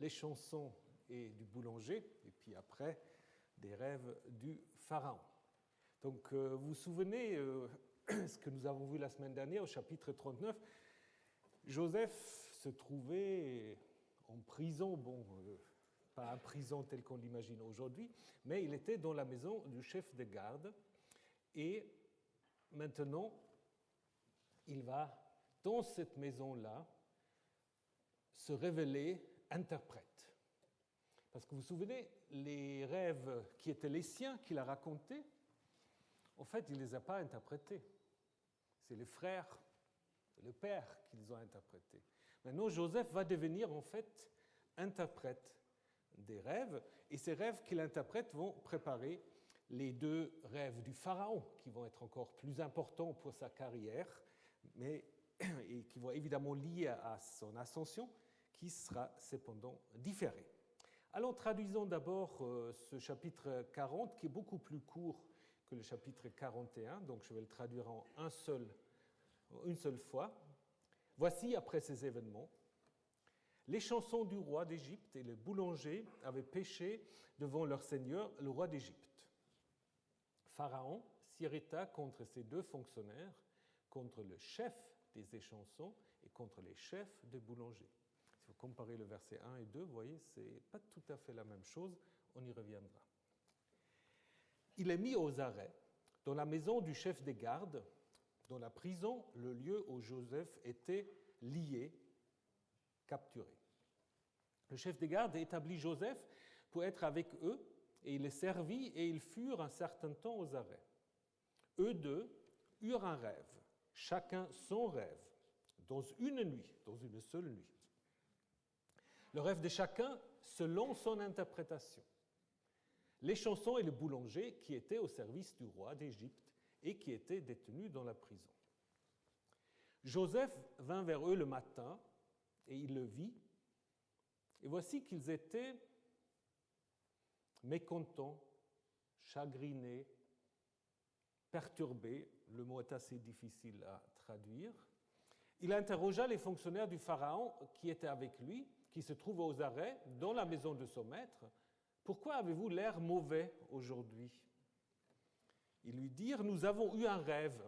les chansons et du boulanger, et puis après, des rêves du pharaon. Donc, vous vous souvenez, ce que nous avons vu la semaine dernière au chapitre 39, Joseph se trouvait en prison, pas en prison telle qu'on l'imagine aujourd'hui, mais il était dans la maison du chef de garde, et maintenant, il va, dans cette maison-là, se révéler interprète. Parce que vous vous souvenez, les rêves qui étaient les siens, qu'il a racontés, en fait, il ne les a pas interprétés. C'est les frères, le père qui les ont interprétés. Maintenant, Joseph va devenir en fait interprète des rêves, et ces rêves qu'il interprète vont préparer les deux rêves du pharaon, qui vont être encore plus importants pour sa carrière, mais et qui vont évidemment lier à son ascension, qui sera cependant différée. Alors traduisons d'abord ce chapitre 40, qui est beaucoup plus court que le chapitre 41, donc je vais le traduire en une seule fois. Voici, après ces événements, les chansons du roi d'Égypte et le boulanger avaient péché devant leur seigneur, le roi d'Égypte. Pharaon s'irrita contre ces deux fonctionnaires, contre le chef des échansons et contre les chefs des boulangers. Si vous comparez le verset 1 et 2, vous voyez, ce n'est pas tout à fait la même chose, on y reviendra. Il est mis aux arrêts dans la maison du chef des gardes, dans la prison, le lieu où Joseph était lié, capturé. Le chef des gardes établit Joseph pour être avec eux, et il les servit, et ils furent un certain temps aux arrêts. Eux deux eurent un rêve, chacun son rêve, dans une seule nuit. Le rêve de chacun selon son interprétation. Les chansons et le boulanger qui étaient au service du roi d'Égypte et qui étaient détenus dans la prison. Joseph vint vers eux le matin et il le vit, et voici qu'ils étaient mécontents, chagrinés, perturbés, le mot est assez difficile à traduire. Il interrogea les fonctionnaires du Pharaon qui étaient avec lui, qui se trouvaient aux arrêts dans la maison de son maître. « Pourquoi avez-vous l'air mauvais aujourd'hui ?» Ils lui dirent « Nous avons eu un rêve,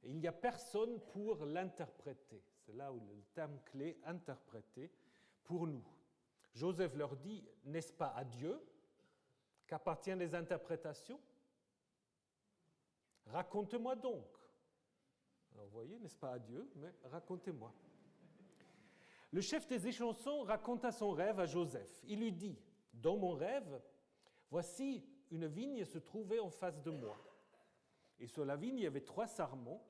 et il n'y a personne pour l'interpréter. » C'est là où le terme clé « interpréter » pour nous. Joseph leur dit « N'est-ce pas à Dieu qu'appartiennent les interprétations ? Racontez-moi donc. » Alors vous voyez, n'est-ce pas à Dieu, mais racontez-moi. Le chef des échansons raconta son rêve à Joseph. Il lui dit « Dans mon rêve, voici une vigne se trouvait en face de moi. Et sur la vigne, il y avait 3 sarments,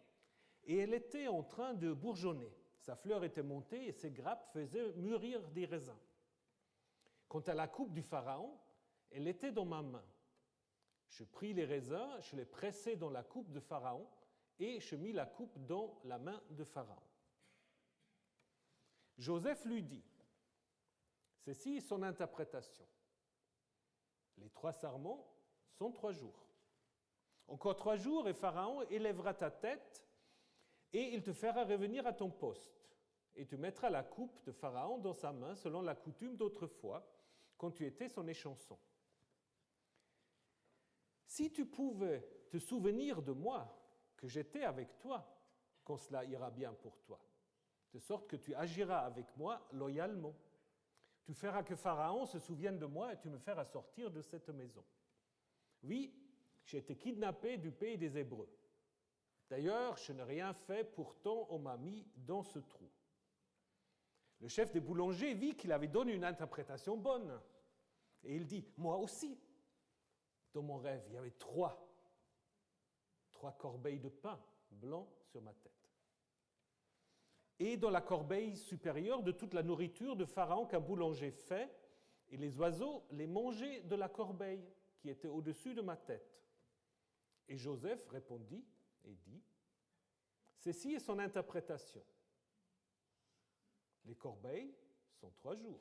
et elle était en train de bourgeonner. Sa fleur était montée et ses grappes faisaient mûrir des raisins. Quant à la coupe du Pharaon, elle était dans ma main. Je pris les raisins, je les pressai dans la coupe de Pharaon, et je mis la coupe dans la main de Pharaon. Joseph lui dit, ceci est son interprétation. Les 3 sarments sont 3 jours. Encore 3 jours et Pharaon élèvera ta tête et il te fera revenir à ton poste. Et tu mettras la coupe de Pharaon dans sa main selon la coutume d'autrefois, quand tu étais son échanson. Si tu pouvais te souvenir de moi, que j'étais avec toi, quand cela ira bien pour toi, de sorte que tu agiras avec moi loyalement. Tu feras que Pharaon se souvienne de moi et tu me feras sortir de cette maison. Oui, j'ai été kidnappé du pays des Hébreux. D'ailleurs, je n'ai rien fait, pourtant on m'a mis dans ce trou. Le chef des boulangers vit qu'il avait donné une interprétation bonne. Et il dit, moi aussi. Dans mon rêve, il y avait 3 corbeilles de pain blanc sur ma tête. Et dans la corbeille supérieure de toute la nourriture de Pharaon qu'un boulanger fait, et les oiseaux les mangeaient de la corbeille qui était au-dessus de ma tête. Et Joseph répondit et dit, ceci est son interprétation. Les corbeilles sont 3 jours.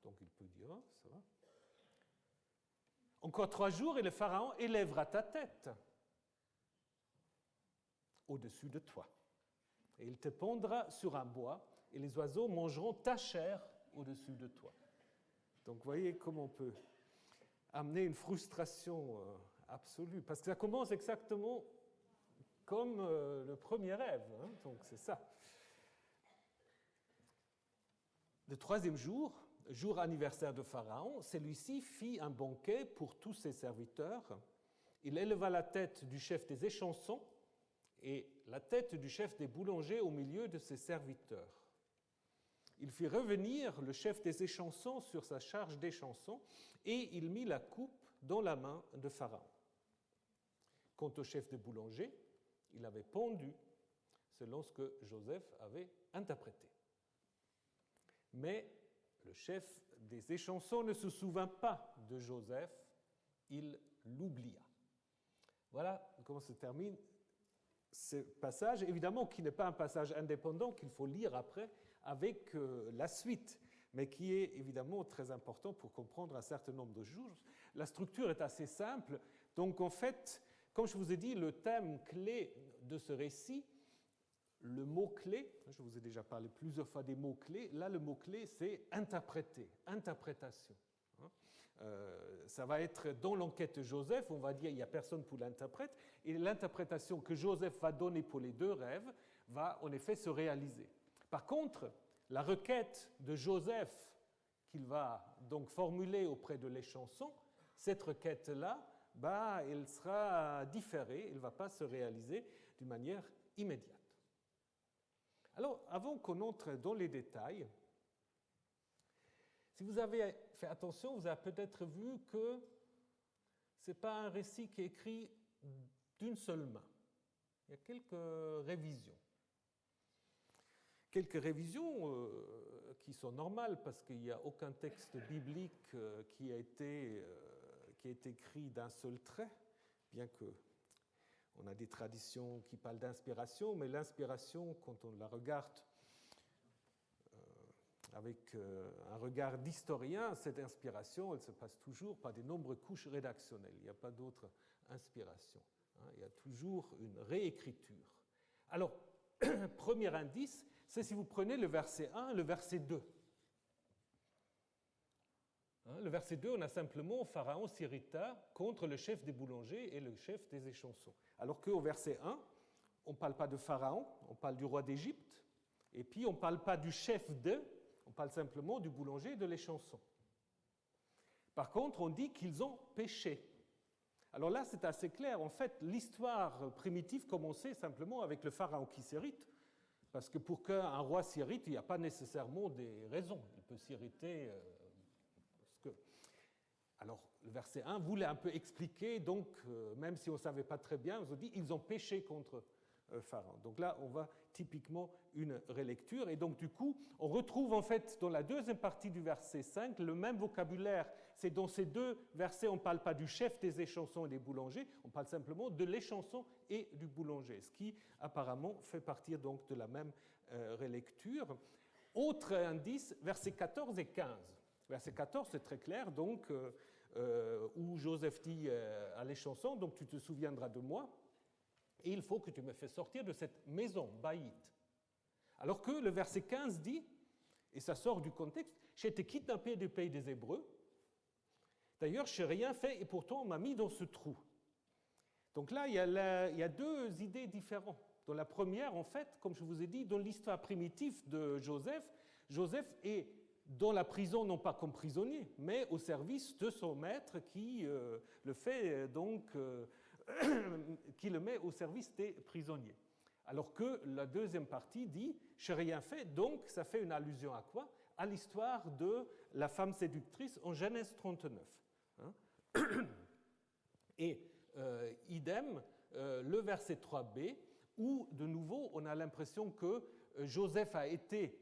Donc il peut dire, ça va. Encore 3 jours et le Pharaon élèvera ta tête au-dessus de toi. Et il te pondra sur un bois et les oiseaux mangeront ta chair au-dessus de toi. Donc vous voyez comment on peut amener une frustration absolue, parce que ça commence exactement comme le premier rêve, hein, donc c'est ça. Le troisième jour, jour anniversaire de Pharaon, celui-ci fit un banquet pour tous ses serviteurs. Il éleva la tête du chef des échansons et la tête du chef des boulangers au milieu de ses serviteurs. Il fit revenir le chef des échansons sur sa charge d'échansons et il mit la coupe dans la main de Pharaon. Quant au chef des boulangers, il avait pondu selon ce que Joseph avait interprété. Mais le chef des échansons ne se souvint pas de Joseph, il l'oublia. Voilà comment se termine ce passage, évidemment qui n'est pas un passage indépendant qu'il faut lire après avec la suite, mais qui est évidemment très important pour comprendre un certain nombre de choses. La structure est assez simple, donc en fait, comme je vous ai dit, le thème clé de ce récit, le mot-clé, je vous ai déjà parlé plusieurs fois des mots-clés, là le mot-clé c'est interpréter, interprétation. Ça va être dans l'enquête de Joseph, on va dire il n'y a personne pour l'interprète, et l'interprétation que Joseph va donner pour les deux rêves va en effet se réaliser. Par contre, la requête de Joseph qu'il va donc formuler auprès de l'échanson, cette requête-là, elle sera différée, elle ne va pas se réaliser d'une manière immédiate. Alors, avant qu'on entre dans les détails, si vous avez fait attention, vous avez peut-être vu que ce n'est pas un récit qui est écrit d'une seule main. Il y a quelques révisions. Quelques révisions qui sont normales parce qu'il n'y a aucun texte biblique qui a été écrit d'un seul trait, bien que on a des traditions qui parlent d'inspiration, mais l'inspiration, quand on la regarde avec un regard d'historien, cette inspiration, elle se passe toujours par de nombreuses couches rédactionnelles. Il n'y a pas d'autre inspiration. Il y a toujours une réécriture. Alors, premier indice, c'est si vous prenez le verset 1 et le verset 2. Le verset 2, on a simplement Pharaon s'irrita contre le chef des boulangers et le chef des échansons. Alors qu'au verset 1, on ne parle pas de Pharaon, on parle du roi d'Égypte, et puis on ne parle pas du chef on parle simplement du boulanger et de l'échanson. Par contre, on dit qu'ils ont péché. Alors là, c'est assez clair. En fait, l'histoire primitive commençait simplement avec le Pharaon qui s'irrite, parce que pour qu'un roi s'irrite, il n'y a pas nécessairement des raisons. Il peut s'irriter parce que... Alors, le verset 1 voulait un peu expliquer, donc, même si on ne savait pas très bien, on dit ils ont péché contre Pharaon. Donc là, on voit typiquement une relecture. Et donc, du coup, on retrouve en fait dans la deuxième partie du verset 5 le même vocabulaire. C'est dans ces deux versets, on ne parle pas du chef des échansons et des boulangers, on parle simplement de l'échanson et du boulanger, ce qui apparemment fait partie donc de la même relecture. Autre indice, versets 14 et 15. Verset 14, c'est très clair, donc, où Joseph dit à l'échanson, donc tu te souviendras de moi, et il faut que tu me fasses sortir de cette maison, Baït. Alors que le verset 15 dit, et ça sort du contexte, j'ai été kidnappé du pays des Hébreux, d'ailleurs je n'ai rien fait et pourtant on m'a mis dans ce trou. Donc là, il y a deux idées différentes. Dans la première, en fait, comme je vous ai dit, dans l'histoire primitive de Joseph, Joseph est dans la prison, non pas comme prisonnier, mais au service de son maître qui le fait donc, qui le met au service des prisonniers. Alors que la deuxième partie dit « je n'ai rien fait », donc ça fait une allusion à quoi? À l'histoire de la femme séductrice en Genèse 39. Et idem, le verset 3b, où de nouveau on a l'impression que Joseph a été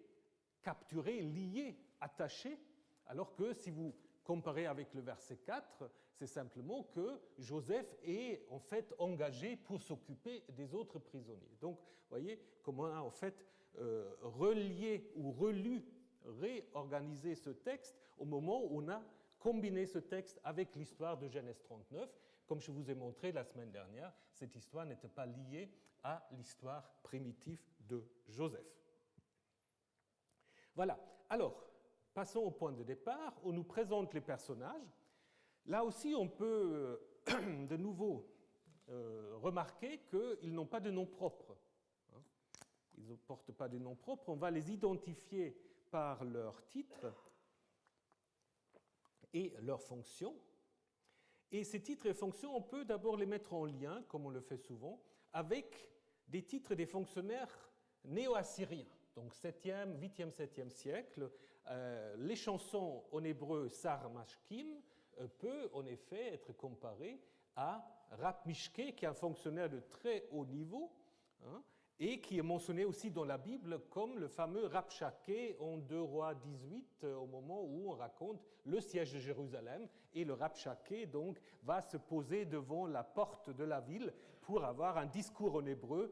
capturé, lié, attaché, alors que si vous comparé avec le verset 4, c'est simplement que Joseph est en fait engagé pour s'occuper des autres prisonniers. Donc, vous voyez comment on a en fait relié ou relu, réorganisé ce texte au moment où on a combiné ce texte avec l'histoire de Genèse 39. Comme je vous ai montré la semaine dernière, cette histoire n'était pas liée à l'histoire primitive de Joseph. Voilà. Alors, Passons au point de départ. On nous présente les personnages. Là aussi, on peut de nouveau remarquer qu'ils n'ont pas de nom propre. Ils ne portent pas de nom propre. On va les identifier par leur titre et leurs fonctions. Et ces titres et fonctions, on peut d'abord les mettre en lien, comme on le fait souvent, avec des titres des fonctionnaires néo-assyriens. Donc 7e, 8e, 7e siècle, les chansons en hébreu Sar Mashkim peut en effet être comparé à Rab Mishke, qui est un fonctionnaire de très haut niveau, et qui est mentionné aussi dans la Bible comme le fameux Rabshakeh en 2 Rois 18, au moment où on raconte le siège de Jérusalem. Et le Rabshakeh donc va se poser devant la porte de la ville pour avoir un discours en hébreu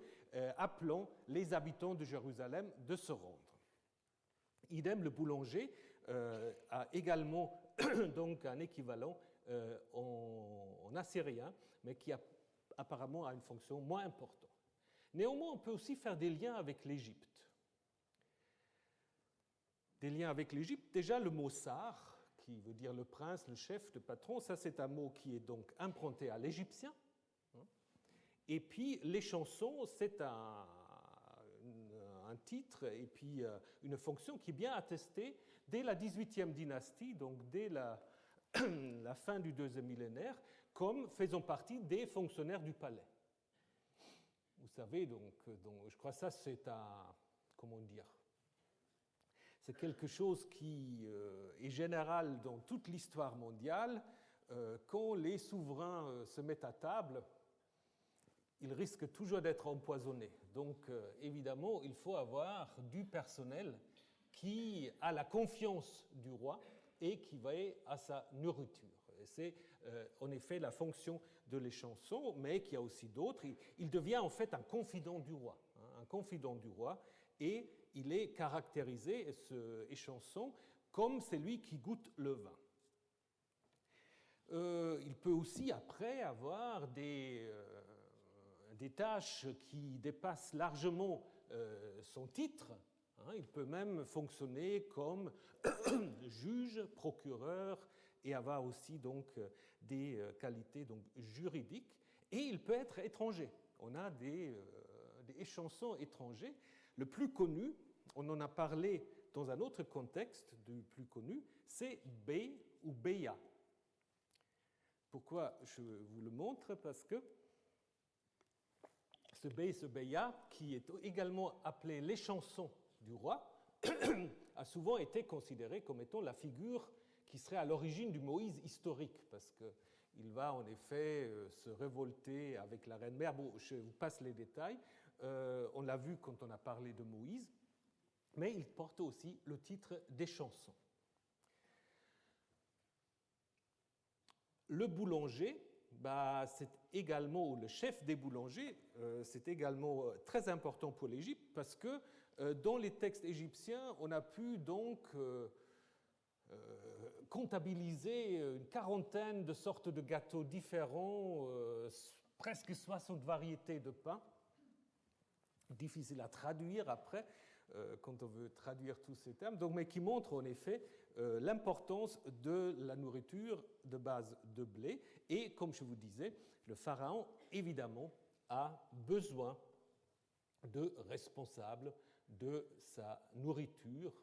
appelant les habitants de Jérusalem de se rendre. Idem, le boulanger a également donc un équivalent en assyrien, mais qui apparemment a une fonction moins importante. Néanmoins, on peut aussi faire des liens avec l'Égypte. Des liens avec l'Égypte, déjà le mot sar, qui veut dire le prince, le chef, le patron, ça c'est un mot qui est donc emprunté à l'égyptien. Et puis les chansons, c'est un titre et puis une fonction qui est bien attestée dès la 18e dynastie, donc dès la fin du deuxième millénaire, comme faisant partie des fonctionnaires du palais. Vous savez, donc je crois que ça, c'est c'est quelque chose qui est général dans toute l'histoire mondiale. Quand les souverains se mettent à table, ils risquent toujours d'être empoisonnés. Donc, évidemment, il faut avoir du personnel qui a la confiance du roi et qui veille à sa nourriture. C'est en effet la fonction de l'échanson, mais qu'il y a aussi d'autres. Il devient en fait un confident du roi. Un confident du roi, et il est caractérisé, ce échanson, comme celui qui goûte le vin. Il peut aussi, après, avoir des tâches qui dépassent largement son titre. Il peut même fonctionner comme juge, procureur, et avoir aussi donc des qualités donc juridiques. Et il peut être étranger. On a des échansons étrangers. Le plus connu, on en a parlé dans un autre contexte du plus connu, c'est Bey ou Beya. Pourquoi je vous le montre? Parce que ce Bey, ce Beya, qui est également appelé l'échanson du roi, a souvent été considéré comme étant la figure qui serait à l'origine du Moïse historique, parce qu'il va en effet se révolter avec la reine mère. Bon, je vous passe les détails. On l'a vu quand on a parlé de Moïse, mais il porte aussi le titre d'échanson. Le boulanger, c'est également, le chef des boulangers, c'est également très important pour l'Égypte, parce que dans les textes égyptiens, on a pu donc comptabiliser une quarantaine de sortes de gâteaux différents, presque 60 variétés de pain. Difficile à traduire après, quand on veut traduire tous ces termes, donc, mais qui montrent en effet l'importance de la nourriture de base de blé. Et comme je vous disais, le pharaon, évidemment, a besoin de responsables de sa nourriture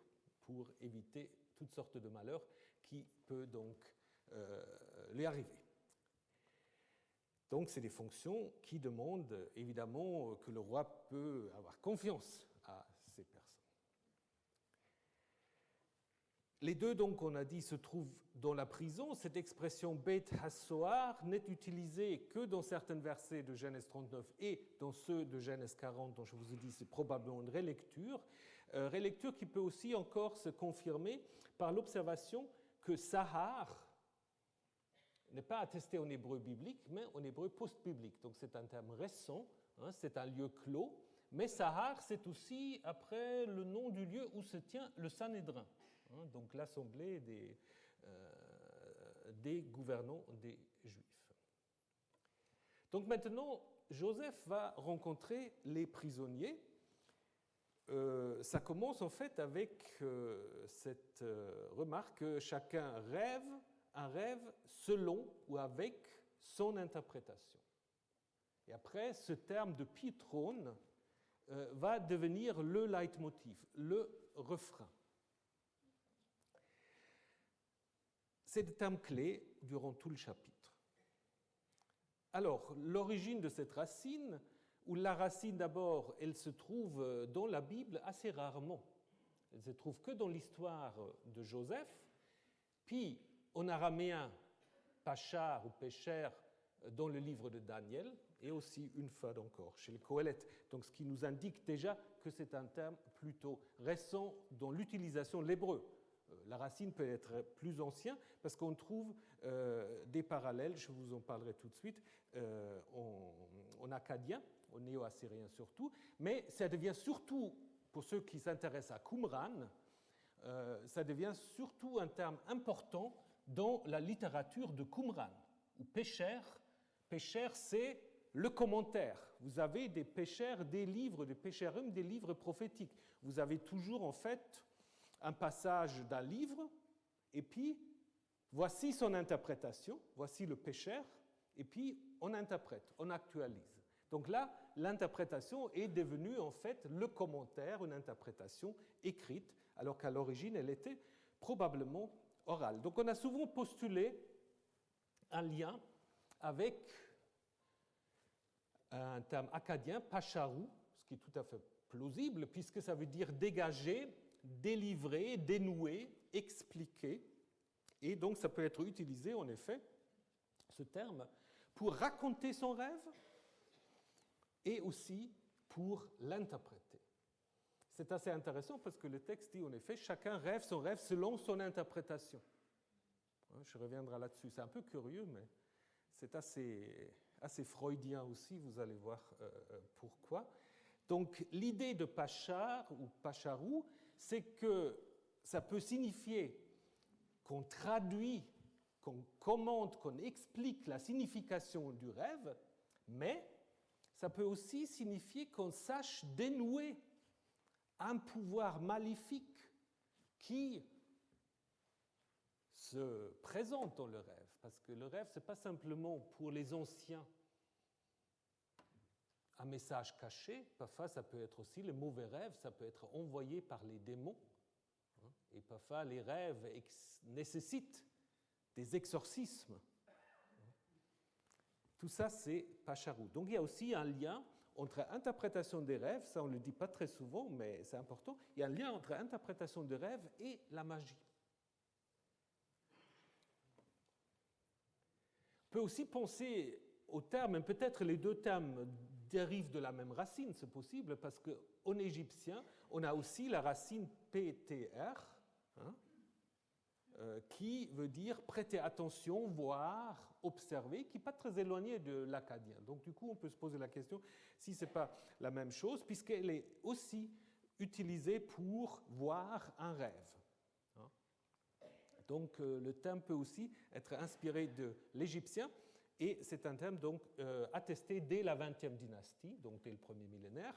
pour éviter toutes sortes de malheurs qui peuvent donc lui arriver. Donc, c'est des fonctions qui demandent évidemment que le roi peut avoir confiance à ces personnes. Les deux, donc, on a dit, se trouvent dans la prison. Cette expression Beit HaSohar n'est utilisée que dans certains versets de Genèse 39 et dans ceux de Genèse 40, dont je vous ai dit c'est probablement une relecture. Relecture qui peut aussi encore se confirmer par l'observation que Sahar n'est pas attesté en hébreu biblique, mais en hébreu post-biblique. Donc c'est un terme récent, c'est un lieu clos. Mais Sahar, c'est aussi après le nom du lieu où se tient le Sanhédrin, donc l'assemblée des gouvernants des Juifs. Donc maintenant, Joseph va rencontrer les prisonniers ça commence en fait avec cette remarque que chacun rêve un rêve selon ou avec son interprétation. Et après, ce terme de pitron va devenir le leitmotiv, le refrain. C'est le terme clé durant tout le chapitre. Alors, l'origine de cette racine, où la racine d'abord, elle se trouve dans la Bible assez rarement. Elle ne se trouve que dans l'histoire de Joseph, puis en araméen, pachar ou pécher dans le livre de Daniel, et aussi une fois encore chez les Qoélètes. Donc ce qui nous indique déjà que c'est un terme plutôt récent dans l'utilisation de l'hébreu. La racine peut être plus ancienne parce qu'on trouve des parallèles, je vous en parlerai tout de suite, en akkadien, en néo-assyrien surtout, mais ça devient surtout, pour ceux qui s'intéressent à Qumran, ça devient surtout un terme important dans la littérature de Qumran, ou pécher. Pécher, c'est le commentaire. Vous avez des péchers, des livres, des pécherim, des livres prophétiques. Vous avez toujours en fait un passage d'un livre, et puis voici son interprétation, voici le pécher, et puis on interprète, on actualise. Donc là, l'interprétation est devenue en fait le commentaire, une interprétation écrite, alors qu'à l'origine, elle était probablement orale. Donc on a souvent postulé un lien avec un terme akkadien, pacharu, ce qui est tout à fait plausible, puisque ça veut dire dégager, délivrer, dénouer, expliquer. Et donc ça peut être utilisé, en effet, ce terme, pour raconter son rêve et aussi pour l'interpréter. C'est assez intéressant parce que le texte dit, en effet, chacun rêve son rêve selon son interprétation. Je reviendrai là-dessus. C'est un peu curieux, mais c'est assez freudien aussi, vous allez voir pourquoi. Donc l'idée de pachar ou pacharou, c'est que ça peut signifier qu'on traduit, qu'on commente, qu'on explique la signification du rêve, mais ça peut aussi signifier qu'on sache dénouer un pouvoir maléfique qui se présente dans le rêve. Parce que le rêve, ce n'est pas simplement pour les anciens un message caché, parfois ça peut être aussi le mauvais rêve, ça peut être envoyé par les démons. Et parfois les rêves nécessitent des exorcismes. Tout ça, c'est pacharou. Donc il y a aussi un lien entre interprétation des rêves, ça on ne le dit pas très souvent, mais c'est important, il y a un lien entre interprétation des rêves et la magie. On peut aussi penser au terme, peut-être les deux termes dérivent de la même racine, c'est possible, parce qu'en égyptien, on a aussi la racine PTR, qui veut dire prêter attention, voir, observer, qui n'est pas très éloigné de l'akkadien. Donc du coup, on peut se poser la question si ce n'est pas la même chose, puisqu'elle est aussi utilisée pour voir un rêve. Donc le terme peut aussi être inspiré de l'égyptien, et c'est un terme donc attesté dès la 20e dynastie, donc dès le premier millénaire,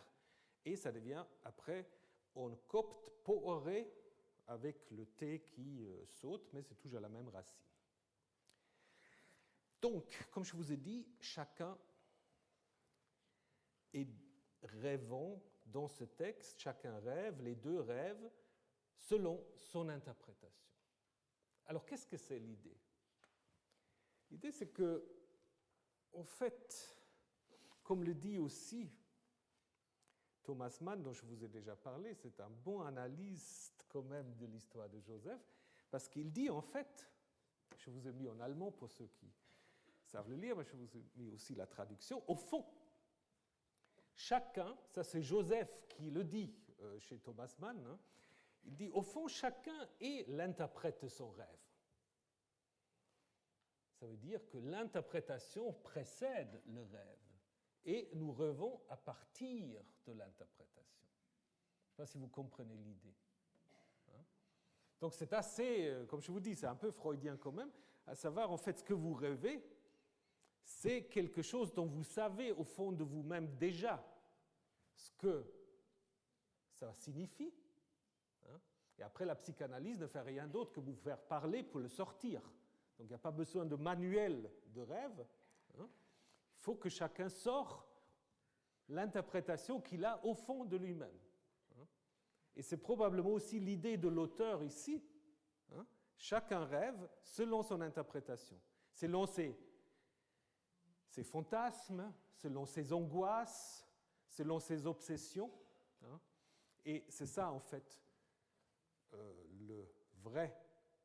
et ça devient après en copte pooré, avec le T qui saute, mais c'est toujours la même racine. Donc, comme je vous ai dit, chacun est rêvant dans ce texte, chacun rêve, les deux rêvent, selon son interprétation. Alors, qu'est-ce que c'est l'idée ? L'idée, c'est que, en fait, comme le dit aussi Thomas Mann, dont je vous ai déjà parlé, c'est un bon analyste quand même de l'histoire de Joseph, parce qu'il dit en fait, je vous ai mis en allemand pour ceux qui savent le lire, mais je vous ai mis aussi la traduction, au fond, chacun, ça c'est Joseph qui le dit chez Thomas Mann, il dit au fond chacun est l'interprète de son rêve. Ça veut dire que l'interprétation précède le rêve. Et nous rêvons à partir de l'interprétation. Je ne sais pas si vous comprenez l'idée. Donc c'est assez, comme je vous dis, c'est un peu freudien quand même, à savoir en fait ce que vous rêvez, c'est quelque chose dont vous savez au fond de vous-même déjà ce que ça signifie. Hein, et après, la psychanalyse ne fait rien d'autre que vous faire parler pour le sortir. Donc, il n'y a pas besoin de manuel de rêve. Hein, il faut que chacun sorte l'interprétation qu'il a au fond de lui-même. Hein, et c'est probablement aussi l'idée de l'auteur ici. Hein, chacun rêve selon son interprétation, selon ses fantasmes, selon ses angoisses, selon ses obsessions. Hein, et c'est ça, en fait, le vrai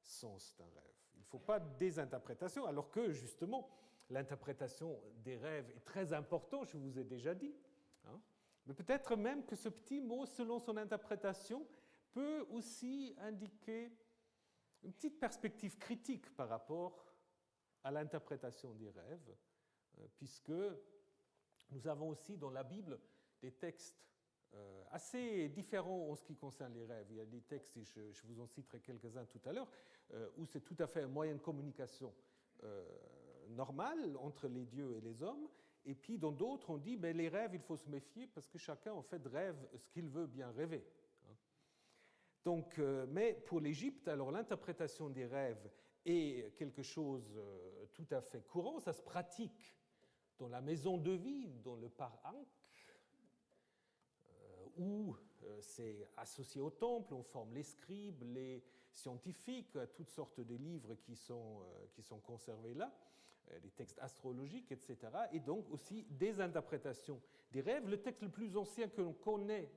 sens d'un rêve. Il ne faut pas des interprétations, alors que, justement, l'interprétation des rêves est très importante, je vous ai déjà dit. Hein, mais peut-être même que ce petit mot, selon son interprétation, peut aussi indiquer une petite perspective critique par rapport à l'interprétation des rêves, puisque nous avons aussi dans la Bible des textes assez différents en ce qui concerne les rêves. Il y a des textes, et je vous en citerai quelques-uns tout à l'heure, où c'est tout à fait un moyen de communication normal entre les dieux et les hommes, et puis dans d'autres on dit mais les rêves il faut se méfier parce que chacun en fait rêve ce qu'il veut bien rêver. Donc, mais pour l'Égypte, alors l'interprétation des rêves est quelque chose tout à fait courant, ça se pratique dans la maison de vie, dans le Par Ankh, où c'est associé au temple, on forme les scribes, les scientifiques, toutes sortes de livres qui sont conservés là, les textes astrologiques, etc. Et donc aussi des interprétations des rêves. Le texte le plus ancien que l'on connaît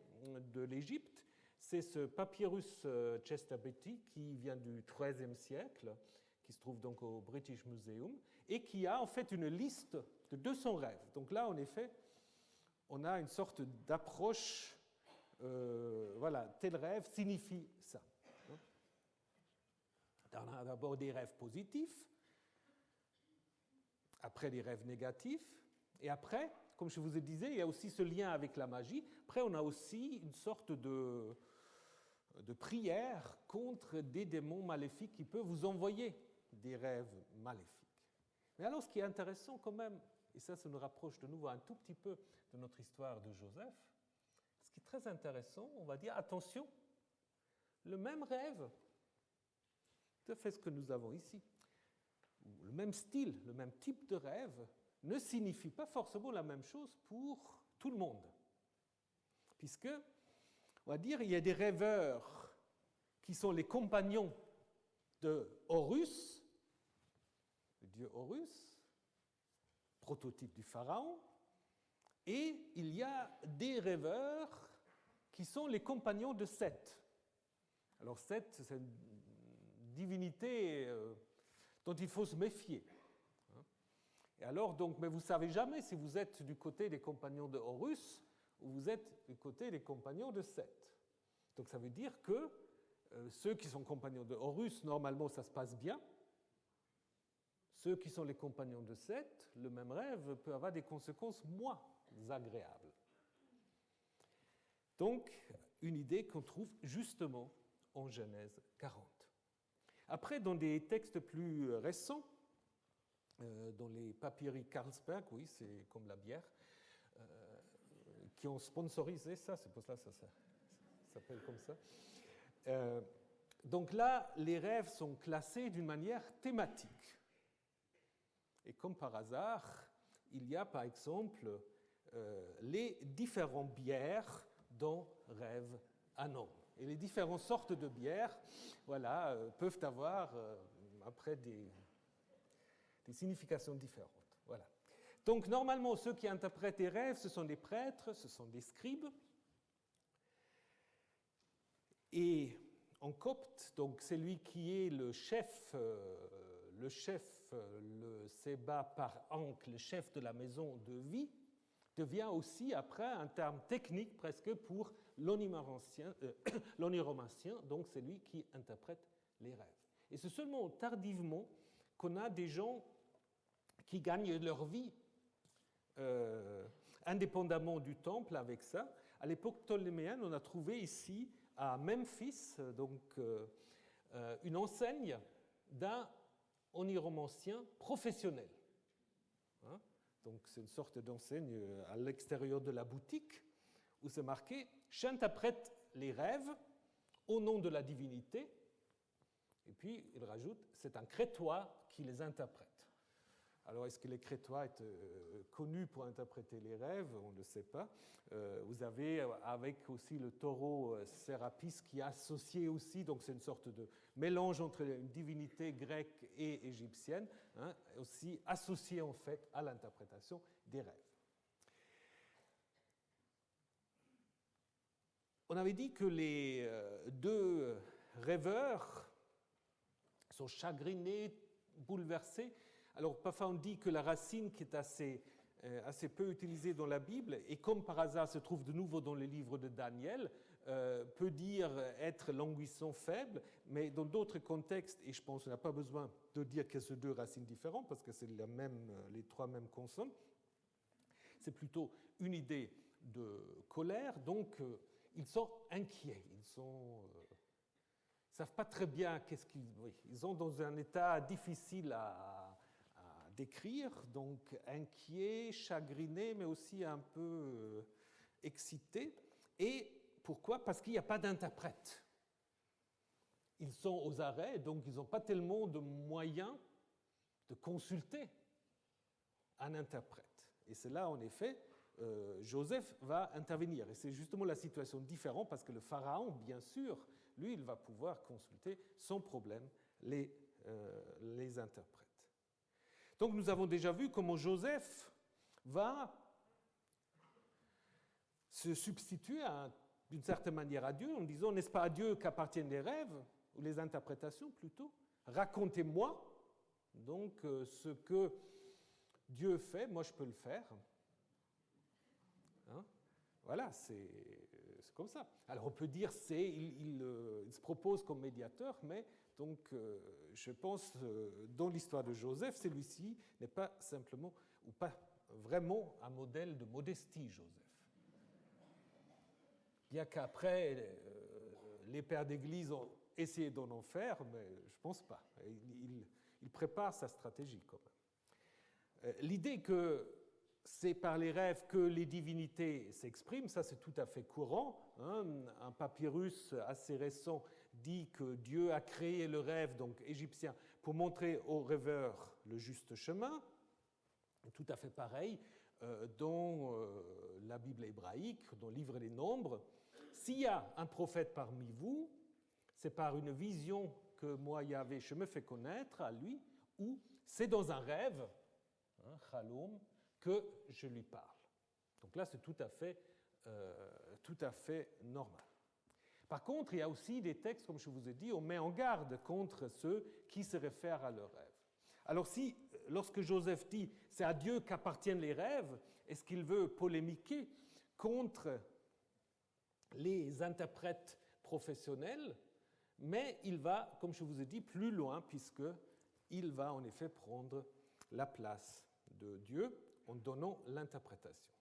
de l'Égypte, c'est ce papyrus Chester Beatty qui vient du XIIIe siècle, qui se trouve donc au British Museum, et qui a en fait une liste de 200 rêves. Donc là, en effet, on a une sorte d'approche, voilà, tel rêve signifie ça. On a d'abord des rêves positifs, après des rêves négatifs, et après, comme je vous ai dit, il y a aussi ce lien avec la magie. Après, on a aussi une sorte de prière contre des démons maléfiques qui peuvent vous envoyer des rêves maléfiques. Mais alors, ce qui est intéressant quand même, et ça nous rapproche de nouveau un tout petit peu de notre histoire de Joseph, ce qui est très intéressant, on va dire, attention, le même rêve, tout à fait ce que nous avons ici, le même style, le même type de rêve, ne signifie pas forcément la même chose pour tout le monde. Puisque, on va dire, il y a des rêveurs qui sont les compagnons de Horus, le dieu Horus, prototype du pharaon, et il y a des rêveurs qui sont les compagnons de Seth. Alors Seth, c'est une divinité dont il faut se méfier. Et alors, donc, mais vous ne savez jamais si vous êtes du côté des compagnons de Horus ou vous êtes du côté des compagnons de Seth. Donc ça veut dire que ceux qui sont compagnons de Horus, normalement ça se passe bien. Ceux qui sont les compagnons de Seth, le même rêve peut avoir des conséquences moins agréables. Donc, une idée qu'on trouve justement en Genèse 40. Après, dans des textes plus récents, dans les papyri Carlsberg, oui, c'est comme la bière, qui ont sponsorisé ça, c'est pour cela que ça s'appelle comme ça. Donc là, les rêves sont classés d'une manière thématique. Et comme par hasard, il y a par exemple les différentes bières dont rêve un homme. Et les différentes sortes de bières, voilà, peuvent avoir après des significations différentes. Voilà. Donc, normalement, ceux qui interprètent les rêves, ce sont des prêtres, ce sont des scribes. Et en copte, donc celui qui est le chef, le Séba par Ankh, le chef de la maison de vie, devient aussi après un terme technique presque pour l'oniromancien, donc c'est lui qui interprète les rêves. Et c'est seulement tardivement qu'on a des gens qui gagnent leur vie indépendamment du temple avec ça. À l'époque ptoléméenne, on a trouvé ici à Memphis donc, une enseigne d'un oniromancien professionnel. Hein? Donc c'est une sorte d'enseigne à l'extérieur de la boutique où c'est marqué « J'interprète les rêves au nom de la divinité. Et puis, il rajoute, c'est un crétois qui les interprète. Alors, est-ce que les crétois étaient connus pour interpréter les rêves? On ne le sait pas. Vous avez avec aussi le taureau Sérapis qui est associé aussi, donc c'est une sorte de mélange entre une divinité grecque et égyptienne, aussi associé en fait à l'interprétation des rêves. On avait dit que les deux rêveurs sont chagrinés, bouleversés. Alors, parfois, on dit que la racine qui est assez peu utilisée dans la Bible, et comme par hasard se trouve de nouveau dans les livres de Daniel, peut dire être languissant faible, mais dans d'autres contextes, et je pense qu'on n'a pas besoin de dire que ce deux racines différentes, parce que c'est les trois mêmes consonnes, c'est plutôt une idée de colère, donc ils sont inquiets, ils savent pas très bien qu'est-ce qu'ils... Oui, ils sont dans un état difficile à décrire, donc inquiets, chagrinés, mais aussi un peu excités. Et pourquoi? Parce qu'il n'y a pas d'interprète. Ils sont aux arrêts, donc ils n'ont pas tellement de moyens de consulter un interprète. Et c'est là, en effet, Joseph va intervenir. Et c'est justement la situation différente, parce que le pharaon, bien sûr, lui, il va pouvoir consulter sans problème les interprètes. Donc nous avons déjà vu comment Joseph va se substituer d'une certaine manière à Dieu en disant, n'est-ce pas à Dieu qu'appartiennent les rêves, ou les interprétations plutôt? Racontez-moi donc ce que Dieu fait, moi je peux le faire. Voilà, c'est comme ça. Alors on peut dire il se propose comme médiateur, mais donc je pense dans l'histoire de Joseph, celui-ci n'est pas simplement ou pas vraiment un modèle de modestie, Joseph. Bien qu'après les pères d'Église ont essayé d'en en faire, mais je ne pense pas. Il prépare sa stratégie quand même. L'idée que c'est par les rêves que les divinités s'expriment, ça c'est tout à fait courant. Un papyrus assez récent dit que Dieu a créé le rêve, donc égyptien, pour montrer aux rêveurs le juste chemin. Tout à fait pareil dans la Bible hébraïque, dans le livre des Nombres. S'il y a un prophète parmi vous, c'est par une vision que moi, Yahvé, je me fais connaître à lui, ou c'est dans un rêve, Chalom, que je lui parle. Donc là, c'est tout à fait normal. Par contre, il y a aussi des textes, comme je vous ai dit, on met en garde contre ceux qui se réfèrent à leurs rêves. Alors lorsque Joseph dit « c'est à Dieu qu'appartiennent les rêves », est-ce qu'il veut polémiquer contre les interprètes professionnels? Mais il va, comme je vous ai dit, plus loin, puisqu'il va en effet prendre la place de Dieu en donnant l'interprétation.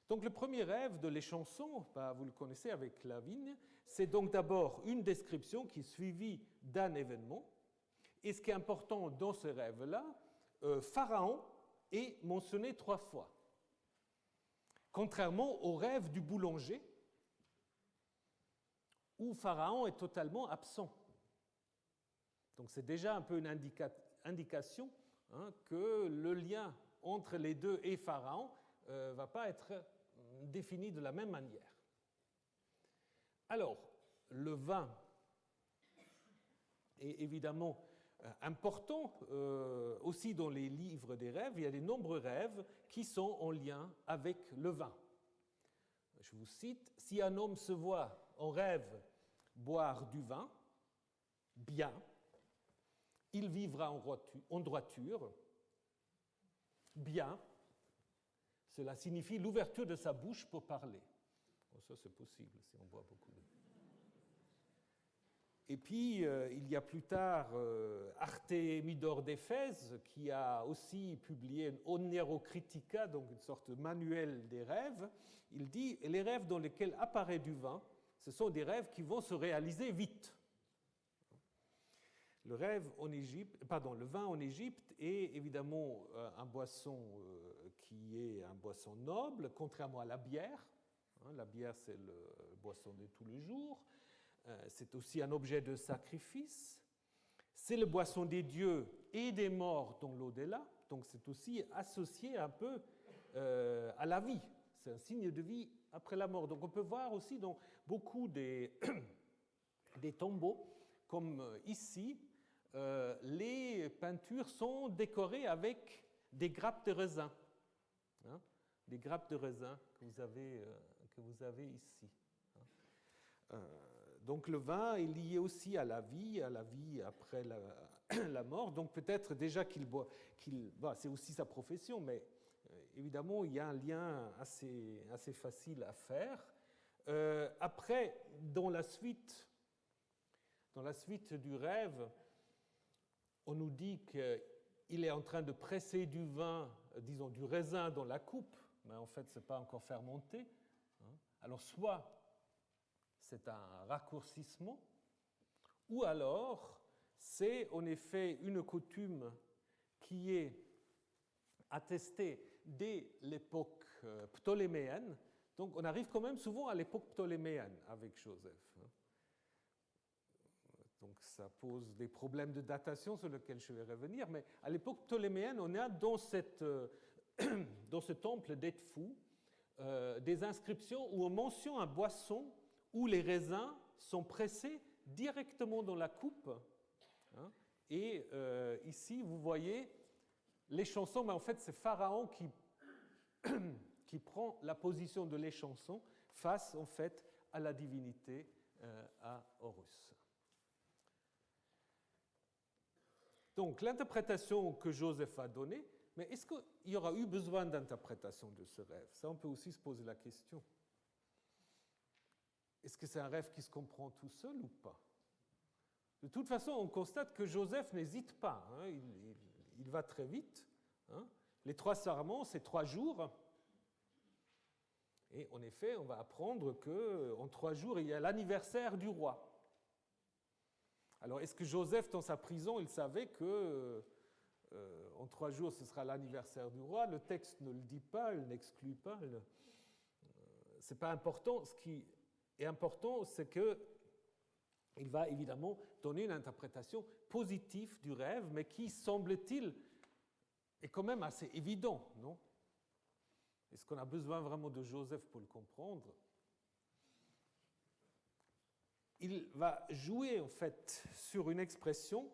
Donc le premier rêve de les chansons, vous le connaissez avec la vigne, c'est donc d'abord une description qui est suivie d'un événement. Et ce qui est important dans ce rêve-là, Pharaon est mentionné 3 fois. Contrairement au rêve du boulanger, où Pharaon est totalement absent. Donc c'est déjà un peu une indication que le lien entre les deux et Pharaon ne va pas être défini de la même manière. Alors, le vin est évidemment important aussi dans les livres des rêves. Il y a de nombreux rêves qui sont en lien avec le vin. Je vous cite, « Si un homme se voit en rêve boire du vin, bien, il vivra en droiture, bien, cela signifie l'ouverture de sa bouche pour parler. » Bon, ça, c'est possible si on boit beaucoup de vin. Et puis, il y a plus tard Artémidore d'Éphèse, qui a aussi publié une Onerocritica, donc une sorte de manuel des rêves. Il dit « Les rêves dans lesquels apparaît du vin, ce sont des rêves qui vont se réaliser vite. » Le vin en Égypte est évidemment un boisson qui est un boisson noble, contrairement à la bière. La bière, c'est la boisson de tous les jours. C'est aussi un objet de sacrifice. C'est la boisson des dieux et des morts dans l'au-delà. Donc c'est aussi associé un peu à la vie. C'est un signe de vie après la mort. Donc on peut voir aussi dans beaucoup des tombeaux, comme ici, les peintures sont décorées avec des grappes de raisin. Des grappes de raisin que vous avez ici. Donc le vin est lié aussi à la vie après la mort. Donc peut-être déjà c'est aussi sa profession, mais évidemment il y a un lien assez facile à faire. Après, dans la suite du rêve, on nous dit qu'il est en train de presser du vin, disons du raisin dans la coupe, mais en fait ce n'est pas encore fermenté. Alors soit c'est un raccourcissement, ou alors c'est en effet une coutume qui est attestée dès l'époque ptoléméenne. Donc on arrive quand même souvent à l'époque ptoléméenne avec Joseph. Donc ça pose des problèmes de datation sur lesquels je vais revenir, mais à l'époque ptoléméenne, on a dans ce temple d'Edfou des inscriptions où on mentionne un boisson où les raisins sont pressés directement dans la coupe. Et ici, vous voyez l'échanson, mais en fait, c'est Pharaon qui prend la position de l'échanson face, en fait, à la divinité, à Horus. Donc, l'interprétation que Joseph a donnée, mais est-ce qu'il y aura eu besoin d'interprétation de ce rêve? Ça, on peut aussi se poser la question. Est-ce que c'est un rêve qui se comprend tout seul ou pas? De toute façon, on constate que Joseph n'hésite pas. Il va très vite. Les 3 sarments, c'est 3 jours. Et en effet, on va apprendre qu'en 3 jours, il y a l'anniversaire du roi. Alors, est-ce que Joseph, dans sa prison, il savait que en 3 jours, ce sera l'anniversaire du roi? Le texte ne le dit pas, il n'exclut pas. Ce n'est pas important. Ce qui est important, c'est qu'il va évidemment donner une interprétation positive du rêve, mais qui, semble-t-il, est quand même assez évident, non? Est-ce qu'on a besoin vraiment de Joseph pour le comprendre? Il va jouer en fait sur une expression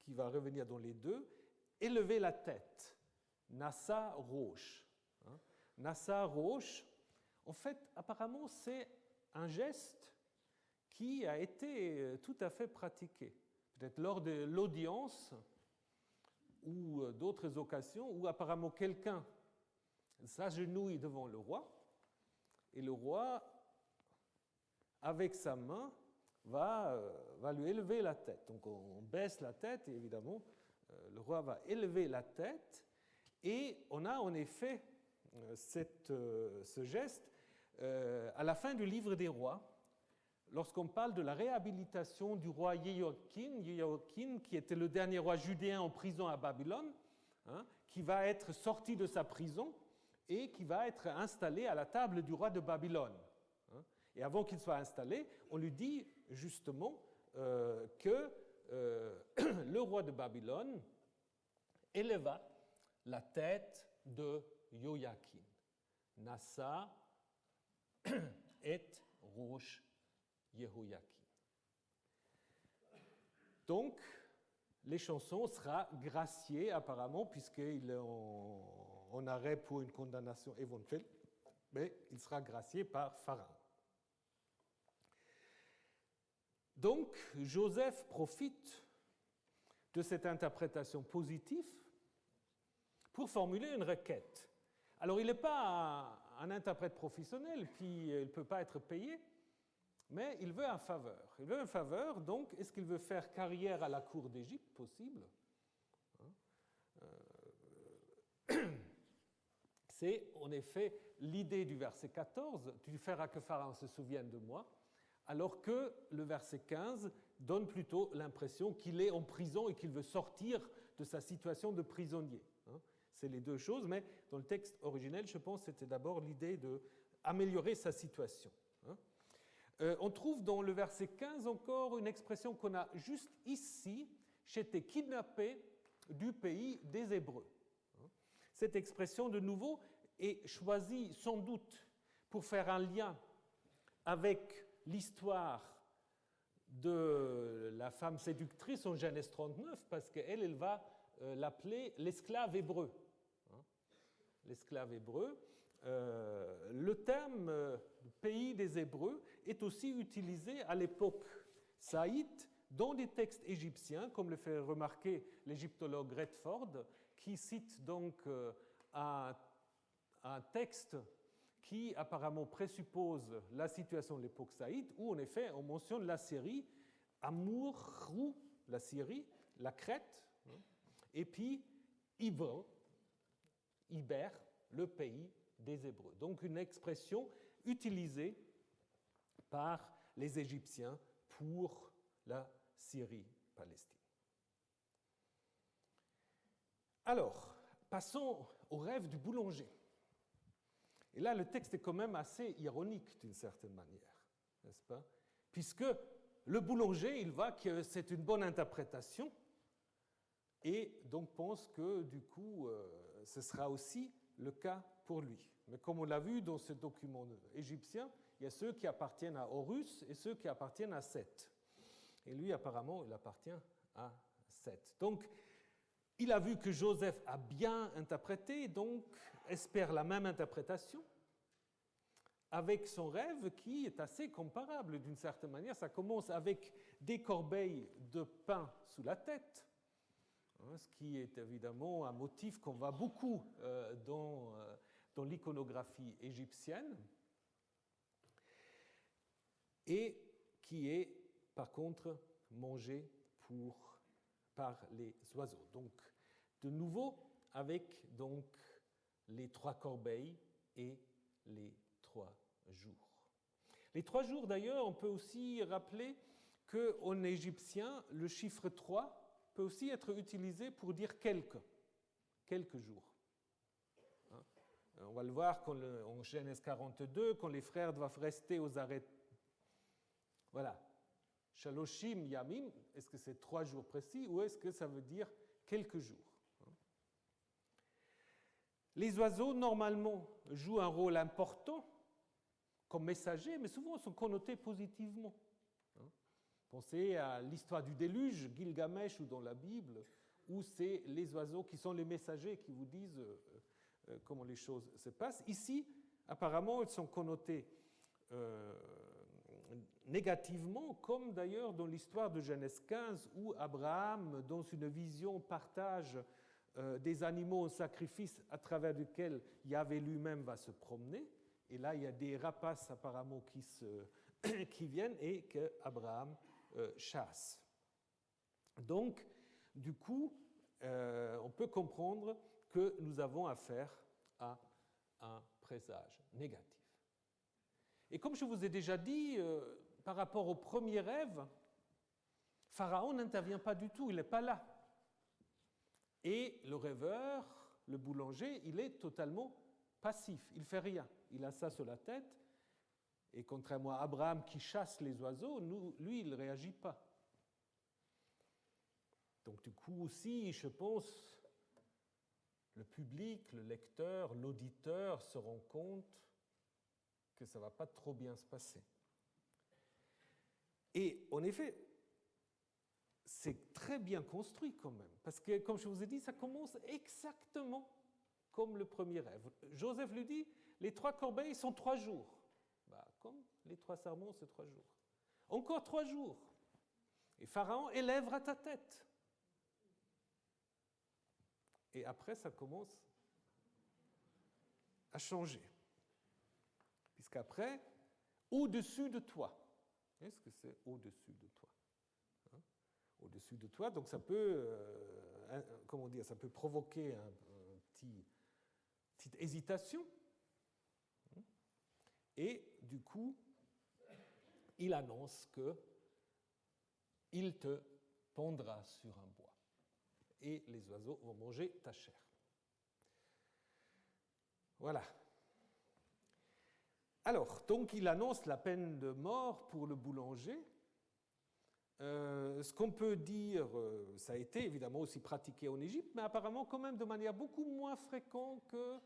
qui va revenir dans les deux, élever la tête, Nassa Roche. Nassa Roche, en fait, apparemment, c'est un geste qui a été tout à fait pratiqué. Peut-être lors de l'audience ou d'autres occasions où apparemment quelqu'un s'agenouille devant le roi et le roi, avec sa main, va lui élever la tête. Donc on baisse la tête et évidemment le roi va élever la tête et on a en effet ce geste à la fin du livre des rois, lorsqu'on parle de la réhabilitation du roi Jéhoïakim, qui était le dernier roi judéen en prison à Babylone, qui va être sorti de sa prison et qui va être installé à la table du roi de Babylone. Et avant qu'il soit installé, on lui dit justement que le roi de Babylone éleva la tête de Joachim. Nassa et Roche Yehoyakim. Donc, l'échanson sera gracié apparemment, puisqu'il est en arrêt pour une condamnation éventuelle, mais il sera gracié par Pharaon. Donc, Joseph profite de cette interprétation positive pour formuler une requête. Alors, il n'est pas un interprète professionnel, puis il ne peut pas être payé, mais il veut un faveur. Il veut un faveur, donc, est-ce qu'il veut faire carrière à la cour d'Égypte? Possible. C'est en effet l'idée du verset 14, « Tu feras que Pharaon se souvienne de moi », alors que le verset 15 donne plutôt l'impression qu'il est en prison et qu'il veut sortir de sa situation de prisonnier. C'est les deux choses, mais dans le texte originel, je pense que c'était d'abord l'idée de améliorer sa situation. On trouve dans le verset 15 encore une expression qu'on a juste ici, j'étais kidnappé du pays des Hébreux. Cette expression, de nouveau, est choisie sans doute pour faire un lien avec l'histoire de la femme séductrice en Genèse 39, parce qu'elle, elle va l'appeler l'esclave hébreu. L'esclave hébreu. Le terme pays des Hébreux est aussi utilisé à l'époque saïte dans des textes égyptiens, comme le fait remarquer l'égyptologue Redford, qui cite donc un texte qui apparemment présuppose la situation de l'époque saïte, où en effet on mentionne la Syrie, Amourou, la Syrie, la Crète, et puis Iber, le pays des Hébreux. Donc une expression utilisée par les Égyptiens pour la Syrie-Palestine. Alors, passons au rêve du boulanger. Et là, le texte est quand même assez ironique d'une certaine manière, n'est-ce pas? Puisque le boulanger, il voit que c'est une bonne interprétation et donc pense que du coup, ce sera aussi le cas pour lui. Mais comme on l'a vu dans ce document égyptien, il y a ceux qui appartiennent à Horus et ceux qui appartiennent à Seth. Et lui, apparemment, il appartient à Seth. Donc, il a vu que Joseph a bien interprété, donc espère la même interprétation, avec son rêve qui est assez comparable d'une certaine manière. Ça commence avec des corbeilles de pain sous la tête, ce qui est évidemment un motif qu'on voit beaucoup dans l'iconographie égyptienne, et qui est par contre mangé par les oiseaux. Donc, de nouveau, avec donc, les 3 corbeilles et les 3 jours. Les 3 jours, d'ailleurs, on peut aussi rappeler qu'en égyptien, le chiffre 3 peut aussi être utilisé pour dire quelques jours. On va le voir en Genèse 42, quand les frères doivent rester aux arrêts. Voilà. Shaloshim Yamim, est-ce que c'est 3 jours précis ou est-ce que ça veut dire quelques jours? Les oiseaux, normalement, jouent un rôle important comme messagers, mais souvent sont connotés positivement. Pensez à l'histoire du déluge, Gilgamesh ou dans la Bible, où c'est les oiseaux qui sont les messagers qui vous disent comment les choses se passent. Ici, apparemment, ils sont connotés négativement, comme d'ailleurs dans l'histoire de Genèse 15, où Abraham, dans une vision, partage des animaux en sacrifice à travers lesquels Yahvé lui-même va se promener. Et là, il y a des rapaces apparemment qui viennent et qu'Abraham chasse. Donc, du coup, on peut comprendre que nous avons affaire à un présage négatif. Et comme je vous ai déjà dit, par rapport au premier rêve, Pharaon n'intervient pas du tout, il n'est pas là. Et le rêveur, le boulanger, il est totalement passif, il ne fait rien. Il a ça sur la tête, et contrairement à Abraham qui chasse les oiseaux, lui, il ne réagit pas. Donc du coup aussi, je pense, le public, le lecteur, l'auditeur se rend compte que ça ne va pas trop bien se passer. Et en effet, c'est très bien construit quand même, parce que, comme je vous ai dit, ça commence exactement comme le premier rêve. Joseph lui dit, les 3 corbeilles sont 3 jours. Comme les 3 sermons, c'est 3 jours. Encore 3 jours. Et Pharaon élèvera ta tête. Et après, ça commence à changer. Puisqu'après, au-dessus de toi. Est-ce que c'est au-dessus de toi? Au-dessus de toi, donc ça peut, ça peut provoquer un petite hésitation. Et du coup, il annonce qu'il te pondra sur un bois. Et les oiseaux vont manger ta chair. Voilà. Alors, donc il annonce la peine de mort pour le boulanger. Ce qu'on peut dire, ça a été évidemment aussi pratiqué en Égypte, mais apparemment quand même de manière beaucoup moins fréquente que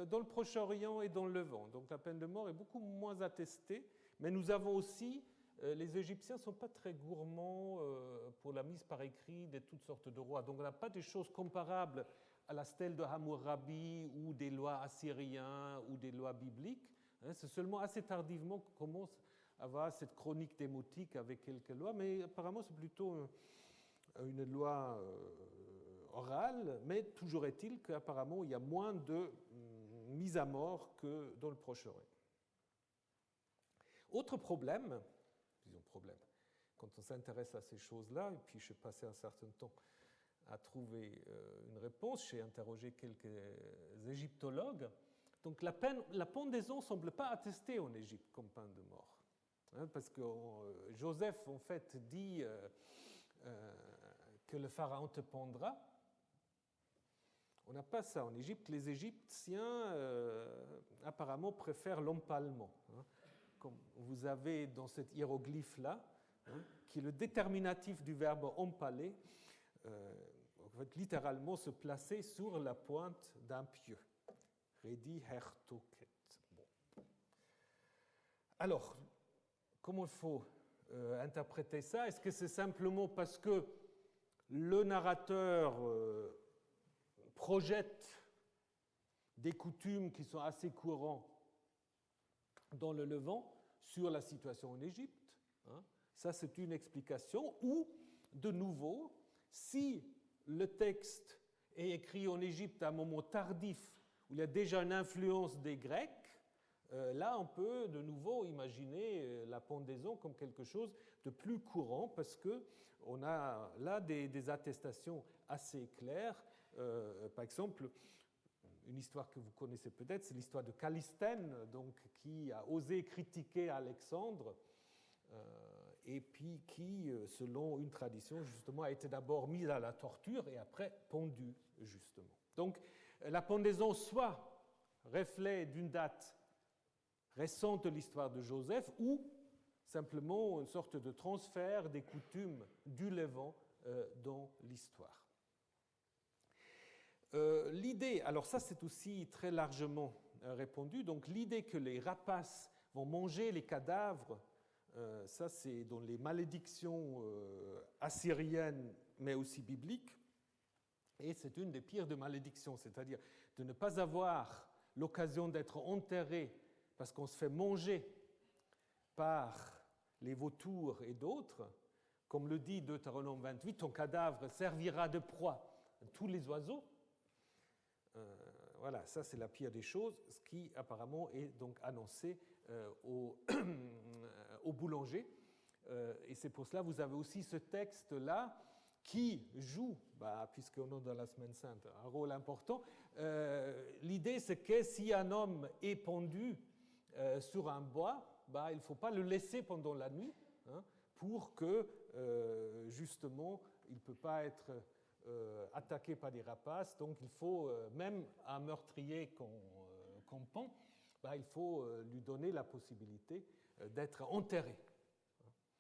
dans le Proche-Orient et dans le Levant. Donc la peine de mort est beaucoup moins attestée, mais nous avons aussi, les Égyptiens ne sont pas très gourmands pour la mise par écrit de toutes sortes de rois. Donc on n'a pas des choses comparables à la stèle de Hammurabi ou des lois assyriens ou des lois bibliques. C'est seulement assez tardivement qu'on commence à avoir cette chronique démotique avec quelques lois, mais apparemment c'est plutôt une loi orale, mais toujours est-il qu'apparemment il y a moins de mise à mort que dans le Proche-Orient. Autre problème, quand on s'intéresse à ces choses-là, et puis je passé un certain temps à trouver une réponse, j'ai interrogé quelques égyptologues. Donc la pendaison ne semble pas attestée en Égypte comme peine de mort. Parce que Joseph, en fait, dit que le pharaon te pendra. On n'a pas ça en Égypte. Les Égyptiens, apparemment, préfèrent l'empalement. Comme vous avez dans cet hiéroglyphe-là, qui est le déterminatif du verbe empaler, en fait, littéralement se placer sur la pointe d'un pieu. Redi hertoket. Bon. Alors, comment il faut interpréter ça? Est-ce que c'est simplement parce que le narrateur projette des coutumes qui sont assez courantes dans le Levant sur la situation en Égypte? Ça, c'est une explication. Ou, de nouveau, si le texte est écrit en Égypte à un moment tardif, où il y a déjà une influence des Grecs, là, on peut de nouveau imaginer la pendaison comme quelque chose de plus courant, parce qu'on a là des attestations assez claires. Par exemple, une histoire que vous connaissez peut-être, c'est l'histoire de Callisthène, donc, qui a osé critiquer Alexandre, et puis qui, selon une tradition, justement, a été d'abord mise à la torture et après pendue, justement. Donc, la pendaison soit reflet d'une date récente de l'histoire de Joseph ou simplement une sorte de transfert des coutumes du Levant dans l'histoire. L'idée, alors ça c'est aussi très largement répandu, donc l'idée que les rapaces vont manger les cadavres, ça c'est dans les malédictions assyriennes mais aussi bibliques, et c'est une des pires de malédictions, c'est-à-dire de ne pas avoir l'occasion d'être enterré parce qu'on se fait manger par les vautours et d'autres, comme le dit Deutéronome 28, ton cadavre servira de proie à tous les oiseaux. Voilà, ça c'est la pire des choses, ce qui apparemment est donc annoncé au boulanger. Et c'est pour cela que vous avez aussi ce texte-là qui joue, puisqu'on est dans la Semaine Sainte, un rôle important. L'idée c'est que si un homme est pendu sur un bois, il ne faut pas le laisser pendant la nuit, pour que justement il ne peut pas être attaqué par des rapaces. Donc il faut, même un meurtrier qu'on pend, il faut lui donner la possibilité d'être enterré.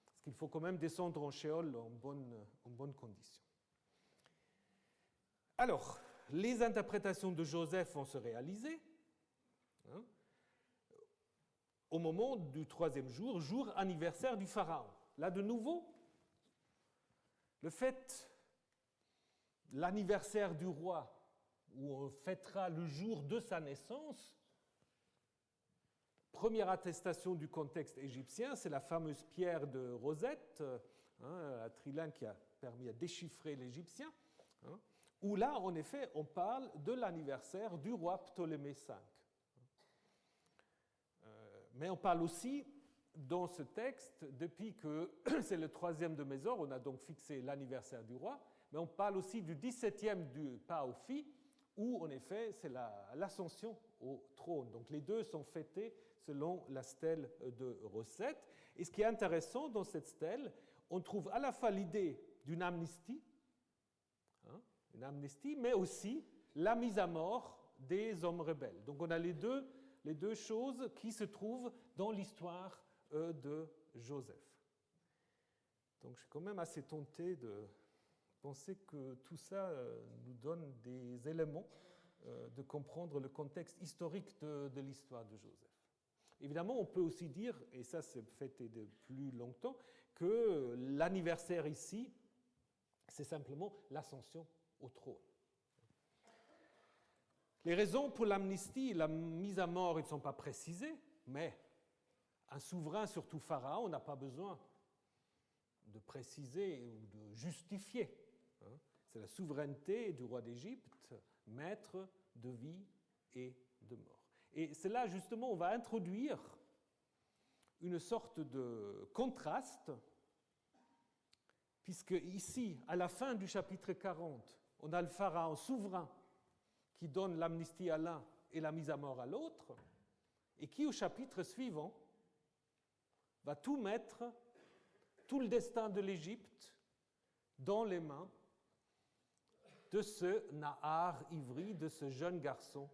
Parce qu'il faut quand même descendre en Sheol en bonne condition. Alors, les interprétations de Joseph vont se réaliser au moment du 3e jour, jour anniversaire du Pharaon. Là, de nouveau, le fait, l'anniversaire du roi, où on fêtera le jour de sa naissance, première attestation du contexte égyptien, c'est la fameuse pierre de Rosette, un trilin qui a permis à déchiffrer l'égyptien, où là, en effet, on parle de l'anniversaire du roi Ptolémée V. Mais on parle aussi, dans ce texte, depuis que c'est le 3e de Mésor, on a donc fixé l'anniversaire du roi, mais on parle aussi du 17e du Paophi, où en effet c'est l'ascension au trône. Donc les deux sont fêtés selon la stèle de Rosette. Et ce qui est intéressant dans cette stèle, on trouve à la fois l'idée d'une amnistie, mais aussi la mise à mort des hommes rebelles. Donc on a les deux les deux choses qui se trouvent dans l'histoire de Joseph. Donc je suis quand même assez tenté de penser que tout ça nous donne des éléments de comprendre le contexte historique de l'histoire de Joseph. Évidemment, on peut aussi dire, et ça c'est fêté de plus longtemps, que l'anniversaire ici, c'est simplement l'ascension au trône. Les raisons pour l'amnistie, la mise à mort, ils ne sont pas précisées, mais un souverain, surtout Pharaon, n'a pas besoin de préciser ou de justifier. C'est la souveraineté du roi d'Égypte, maître de vie et de mort. Et c'est là, justement, on va introduire une sorte de contraste, puisque ici, à la fin du chapitre 40, on a le pharaon souverain qui donne l'amnistie à l'un et la mise à mort à l'autre, et qui, au chapitre suivant, va tout mettre, tout le destin de l'Égypte, dans les mains de ce Nahar ivri, de ce jeune garçon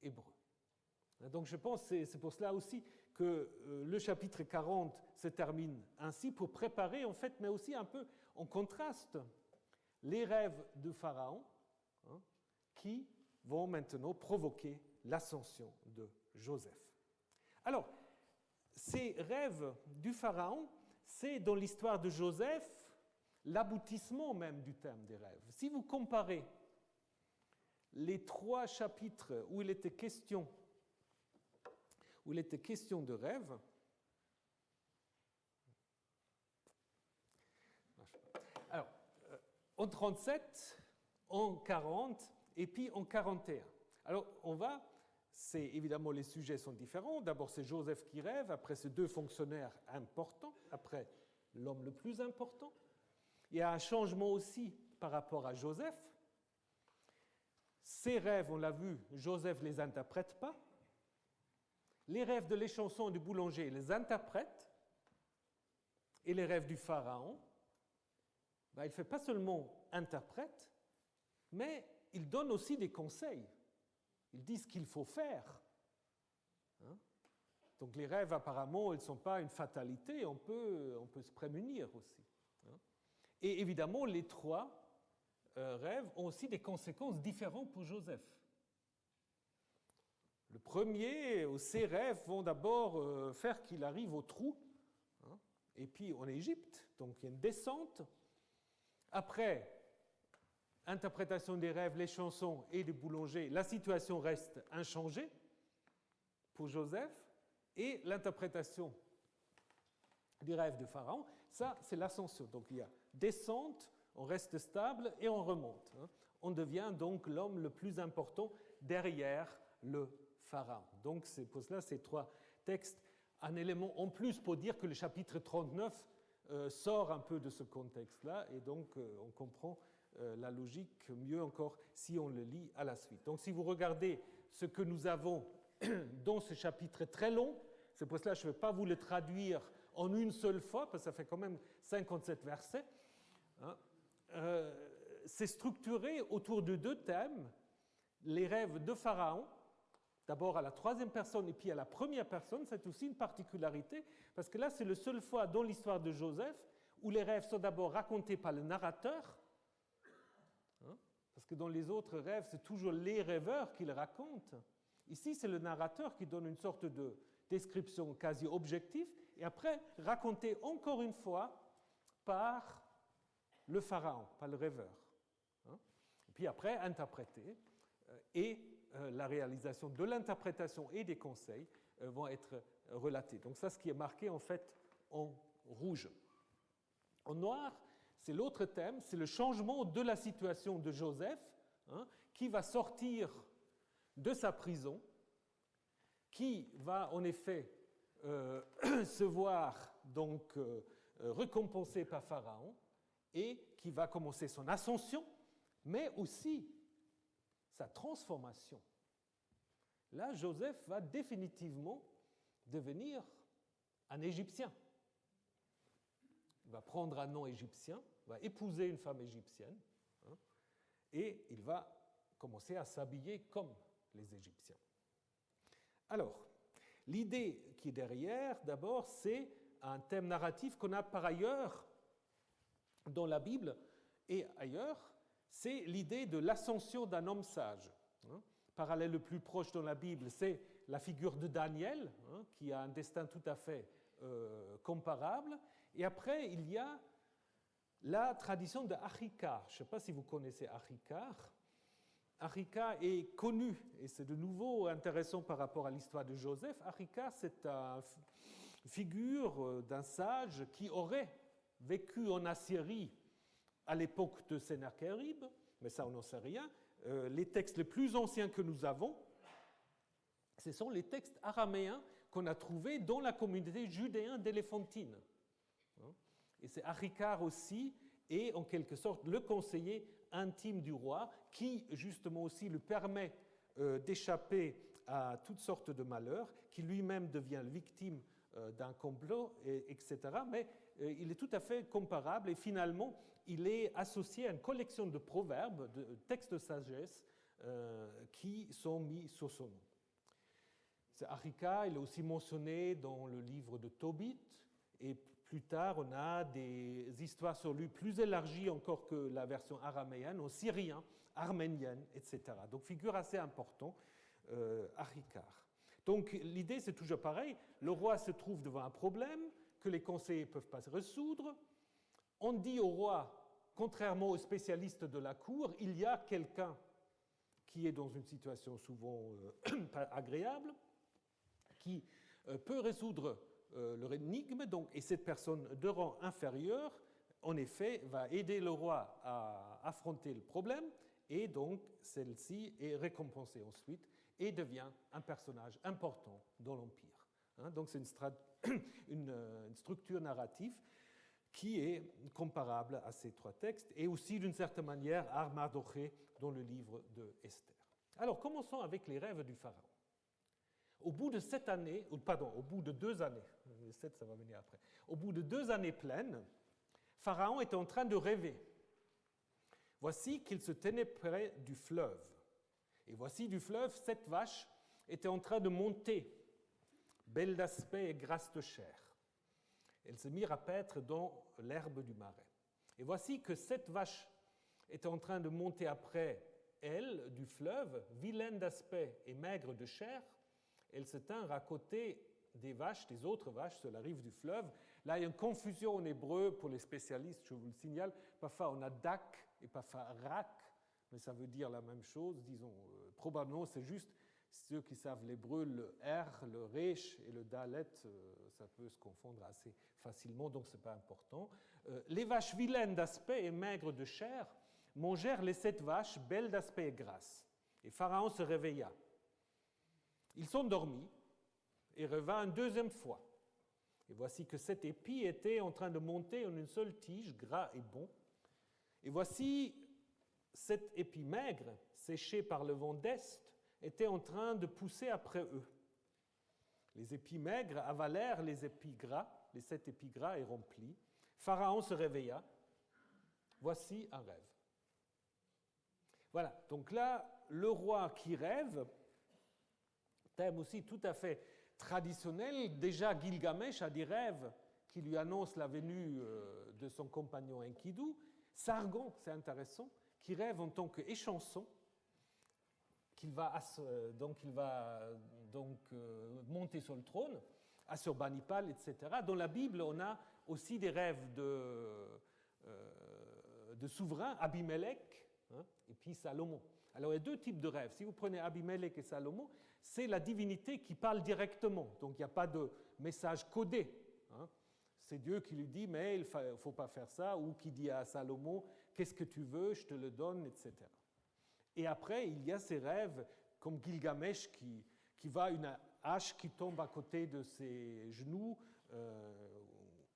hébreu. Donc je pense que c'est pour cela aussi que le chapitre 40 se termine ainsi, pour préparer en fait, mais aussi un peu en contraste, les rêves de Pharaon, qui vont maintenant provoquer l'ascension de Joseph. Alors, ces rêves du Pharaon, c'est dans l'histoire de Joseph l'aboutissement même du thème des rêves. Si vous comparez les 3 chapitres où il était question de rêves, alors, en 37, en 40 et puis en 41. Alors, c'est évidemment les sujets sont différents. D'abord, c'est Joseph qui rêve, après ces 2 fonctionnaires importants, après l'homme le plus important. Il y a un changement aussi par rapport à Joseph. Ces rêves, on l'a vu, Joseph ne les interprète pas. Les rêves de l'échanson et du boulanger, il les interprète. Et les rêves du pharaon, il ne fait pas seulement interprète, mais il donne aussi des conseils. Il dit ce qu'il faut faire. Donc les rêves, apparemment, ils ne sont pas une fatalité, on peut se prémunir aussi. Et évidemment, les 3 rêves ont aussi des conséquences différentes pour Joseph. Le premier, ces rêves vont d'abord faire qu'il arrive au trou, et puis en Égypte, donc il y a une descente. Après, interprétation des rêves, les chansons et des boulangers, la situation reste inchangée pour Joseph, et l'interprétation des rêves de Pharaon, ça c'est l'ascension. Donc il y a descente, on reste stable et on remonte. On devient donc l'homme le plus important derrière le Pharaon. Donc c'est pour cela ces 3 textes, un élément en plus pour dire que le chapitre 39 sort un peu de ce contexte-là, et donc on comprend la logique mieux encore si on le lit à la suite. Donc si vous regardez ce que nous avons dans ce chapitre très long, c'est pour cela que je ne vais pas vous le traduire en une seule fois, parce que ça fait quand même 57 versets. C'est structuré autour de 2 thèmes, les rêves de Pharaon, d'abord à la 3e personne et puis à la 1re personne. C'est aussi une particularité, parce que là c'est la seule fois dans l'histoire de Joseph où les rêves sont d'abord racontés par le narrateur, parce que dans les autres rêves, c'est toujours les rêveurs qui les racontent. Ici, c'est le narrateur qui donne une sorte de description quasi objective, et après racontée encore une fois par le pharaon, par le rêveur. Et puis après, interprété, et la réalisation de l'interprétation et des conseils vont être relatés. Donc ça, ce qui est marqué en fait en rouge. En noir, c'est l'autre thème, c'est le changement de la situation de Joseph, qui va sortir de sa prison, qui va en effet se voir donc récompensé par Pharaon, et qui va commencer son ascension, mais aussi sa transformation. Là, Joseph va définitivement devenir un Égyptien. Il va prendre un nom égyptien, va épouser une femme égyptienne, et il va commencer à s'habiller comme les Égyptiens. Alors, l'idée qui est derrière, d'abord, c'est un thème narratif qu'on a par ailleurs dans la Bible et ailleurs, c'est l'idée de l'ascension d'un homme sage. Parallèle le plus proche dans la Bible, c'est la figure de Daniel, qui a un destin tout à fait comparable. Et après, il y a la tradition de Achikar. Je ne sais pas si vous connaissez Achikar. Achikar est connu, et c'est de nouveau intéressant par rapport à l'histoire de Joseph. Achikar, c'est une figure d'un sage qui aurait vécu en Assyrie à l'époque de Sennacherib, mais ça on n'en sait rien. Les textes les plus anciens que nous avons, ce sont les textes araméens qu'on a trouvés dans la communauté judéenne d'Éléphantine. Et c'est Achikar aussi, et en quelque sorte le conseiller intime du roi, qui justement aussi lui permet d'échapper à toutes sortes de malheurs, qui lui-même devient victime d'un complot, etc. Mais il est tout à fait comparable, et finalement, il est associé à une collection de proverbes, de textes de sagesse, qui sont mis sur son nom. C'est Achikar, il est aussi mentionné dans le livre de Tobit, et plus tard, on a des histoires sur lui plus élargies encore que la version araméenne, en syrien, arménienne, etc. Donc, figure assez importante, Achikar. Donc, l'idée, c'est toujours pareil. Le roi se trouve devant un problème que les conseillers ne peuvent pas résoudre. On dit au roi, contrairement aux spécialistes de la cour, il y a quelqu'un qui est dans une situation souvent pas agréable, qui peut résoudre leur énigme, donc, et cette personne de rang inférieur, en effet, va aider le roi à affronter le problème, et donc celle-ci est récompensée ensuite et devient un personnage important dans l'Empire. Donc c'est une structure narrative qui est comparable à ces trois textes, et aussi d'une certaine manière à Mardochée dans le livre de Esther. Alors commençons avec les rêves du pharaon. Au bout de 7 années, au bout de 2 années, 7 ça va venir après, au bout de 2 années pleines, Pharaon était en train de rêver. Voici qu'il se tenait près du fleuve. Et voici du fleuve, 7 vaches étaient en train de monter, belles d'aspect et grasses de chair. Elles se mirent à paître dans l'herbe du marais. Et voici que 7 vaches étaient en train de monter après elles du fleuve, vilaines d'aspect et maigres de chair. Elles se tinrent à côté des autres vaches sur la rive du fleuve. Là, il y a une confusion en hébreu pour les spécialistes, je vous le signale. Parfois, on a dak et parfois rak, mais ça veut dire la même chose. Disons, probablement, c'est juste ceux qui savent l'hébreu, le R, le resh et le dalet, ça peut se confondre assez facilement, donc ce n'est pas important. Les vaches vilaines d'aspect et maigres de chair mangèrent les 7 vaches belles d'aspect et grasses. Et Pharaon se réveilla. Ils sont dormis et revint une deuxième fois. Et voici que 7 épis étaient en train de monter en une seule tige, gras et bon. Et voici 7 épis maigres, séchés par le vent d'Est, étaient en train de pousser après eux. Les épis maigres avalèrent les épis gras, les 7 épis gras et remplis. Pharaon se réveilla. Voici un rêve. Voilà, donc là, le roi qui rêve, thème aussi tout à fait traditionnel. Déjà, Gilgamesh a des rêves qui lui annoncent la venue de son compagnon Enkidu. Sargon, c'est intéressant, qui rêve en tant qu'échanson, qu'il va monter sur le trône, Assurbanipal, etc. Dans la Bible, on a aussi des rêves de souverains, Abimelech, et puis Salomon. Alors, il y a 2 types de rêves. Si vous prenez Abimelech et Salomon, c'est la divinité qui parle directement. Donc, il n'y a pas de message codé. C'est Dieu qui lui dit, mais il ne faut pas faire ça, ou qui dit à Salomon, qu'est-ce que tu veux, je te le donne, etc. Et après, il y a ces rêves comme Gilgamesh qui voit une hache qui tombe à côté de ses genoux,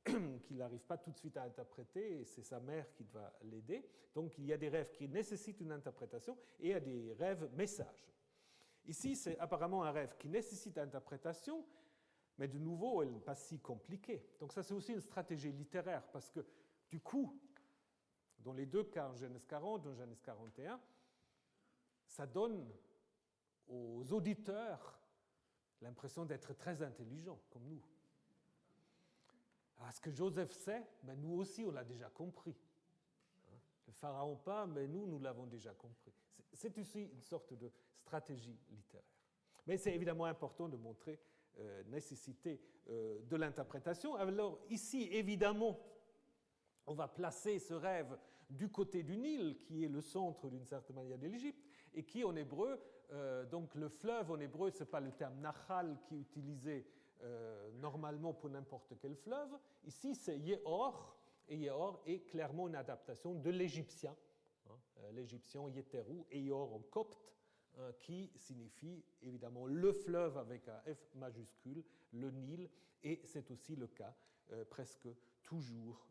qu'il n'arrive pas tout de suite à interpréter, et c'est sa mère qui doit l'aider. Donc il y a des rêves qui nécessitent une interprétation, et il y a des rêves messages. Ici, c'est apparemment un rêve qui nécessite interprétation, mais de nouveau, elle n'est pas si compliquée. Donc ça, c'est aussi une stratégie littéraire, parce que du coup, dans les 2 cas, en Genèse 40, en Genèse 41, ça donne aux auditeurs l'impression d'être très intelligent, comme nous. Ce que Joseph sait, mais nous aussi, on l'a déjà compris. Le pharaon pas, mais nous l'avons déjà compris. C'est aussi une sorte de stratégie littéraire. Mais c'est évidemment important de montrer nécessité de l'interprétation. Alors ici, évidemment, on va placer ce rêve du côté du Nil, qui est le centre d'une certaine manière de l'Égypte, et qui en hébreu, donc le fleuve en hébreu, ce n'est pas le terme Nahal qui est utilisé normalement pour n'importe quel fleuve. Ici, c'est Yehor, et Yehor est clairement une adaptation de l'égyptien, l'égyptien Yeteru, et Yehor en copte, qui signifie évidemment le fleuve avec un F majuscule, le Nil, et c'est aussi le cas presque toujours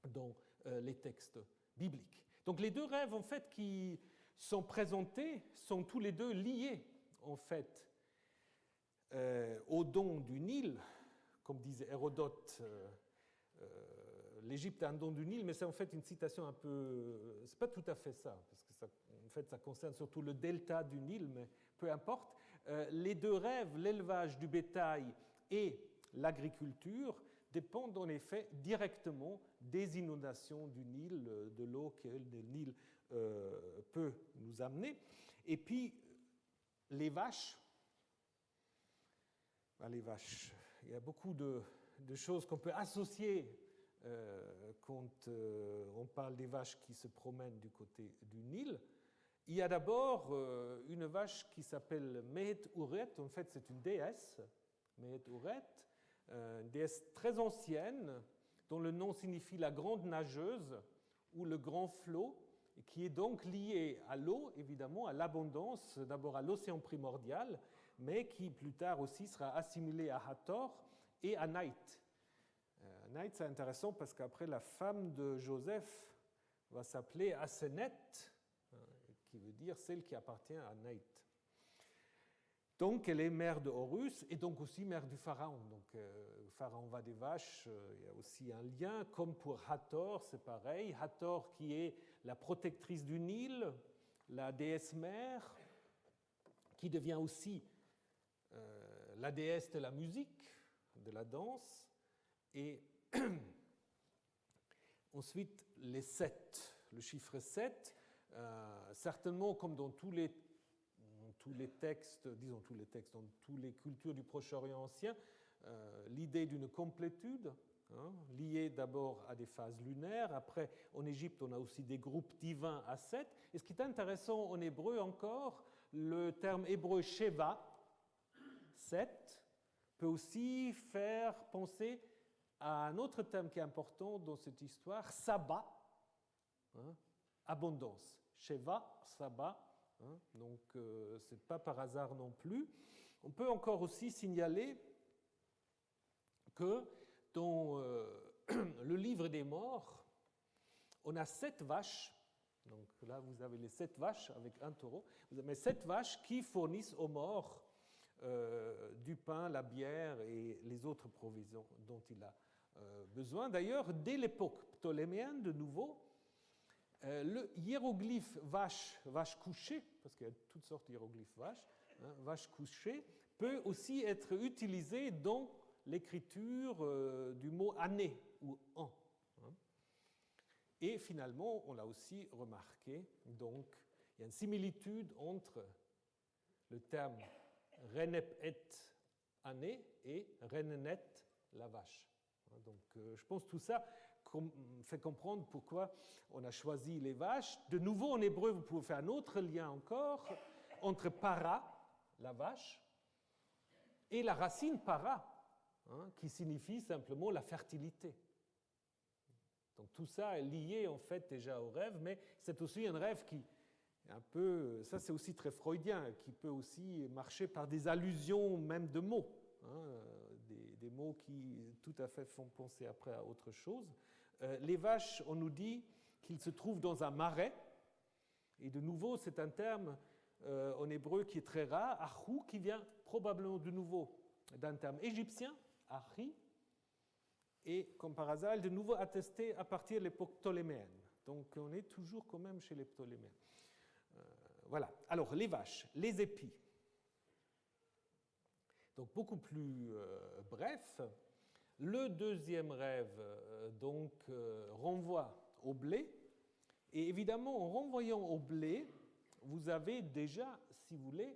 dans les textes bibliques. Donc les deux rêves en fait qui sont présentés sont tous les deux liés en fait au don du Nil, comme disait Hérodote. L'Égypte a un don du Nil, mais c'est en fait une citation un peu... C'est pas tout à fait ça, parce que ça, en fait, ça concerne surtout le delta du Nil, mais peu importe. Les deux rêves, l'élevage du bétail et l'agriculture, dépendent en effet directement des inondations du Nil, de l'eau que le Nil peut nous amener. Et puis, les vaches, il y a beaucoup de choses qu'on peut associer quand on parle des vaches qui se promènent du côté du Nil. Il y a d'abord une vache qui s'appelle Mehet Uret, en fait c'est une déesse, Mehet Uret, une déesse très ancienne dont le nom signifie la grande nageuse ou le grand flot, et qui est donc liée à l'eau, évidemment, à l'abondance, d'abord à l'océan primordial, mais qui plus tard aussi sera assimilée à Hathor et à Naït. Naït, c'est intéressant parce qu'après, la femme de Joseph va s'appeler Asenet, qui veut dire celle qui appartient à Naït. Donc, elle est mère de Horus et donc aussi mère du pharaon. Donc, le pharaon va des vaches, il y a aussi un lien, comme pour Hathor, c'est pareil. Hathor qui est la protectrice du Nil, la déesse mère, qui devient aussi la déesse de la musique, de la danse. Et ensuite, les 7, le chiffre 7, certainement comme dans tous les textes, disons tous les textes, dans toutes les cultures du Proche-Orient ancien, l'idée d'une complétude, liée d'abord à des phases lunaires. Après, en Égypte, on a aussi des groupes divins à 7. Et ce qui est intéressant en hébreu encore, le terme hébreu Sheva, 7, peut aussi faire penser à un autre terme qui est important dans cette histoire, Saba, abondance. Sheva, Saba, donc ce n'est pas par hasard non plus. On peut encore aussi signaler que dans le livre des morts, on a 7 vaches. Donc là, vous avez les 7 vaches avec un taureau. Vous avez 7 vaches qui fournissent aux morts du pain, la bière et les autres provisions dont il a besoin. D'ailleurs, dès l'époque ptoléméenne, de nouveau, le hiéroglyphe vache couchée, parce qu'il y a toutes sortes de hiéroglyphes vache couchée, peut aussi être utilisé dans l'écriture du mot année ou an. Et finalement, on l'a aussi remarqué, donc il y a une similitude entre le terme renep et année et renenet la vache. Donc, je pense que tout ça fait comprendre pourquoi on a choisi les vaches. De nouveau, en hébreu, vous pouvez faire un autre lien encore entre para, la vache, et la racine para, qui signifie simplement la fertilité. Donc, tout ça est lié en fait déjà au rêve, mais c'est aussi un rêve qui est un peu, ça c'est aussi très freudien, qui peut aussi marcher par des allusions même de mots. Des mots qui tout à fait font penser après à autre chose. Les vaches, on nous dit qu'ils se trouvent dans un marais, et de nouveau, c'est un terme en hébreu qui est très rare, achou, qui vient probablement de nouveau d'un terme égyptien, achi, et comme par hasard, de nouveau attesté à partir de l'époque ptoléméenne. Donc on est toujours quand même chez les Ptoléméens. Voilà. Alors, les vaches, les épis. donc beaucoup plus bref. Le deuxième rêve renvoie au blé. Et évidemment, en renvoyant au blé, vous avez déjà, si vous voulez,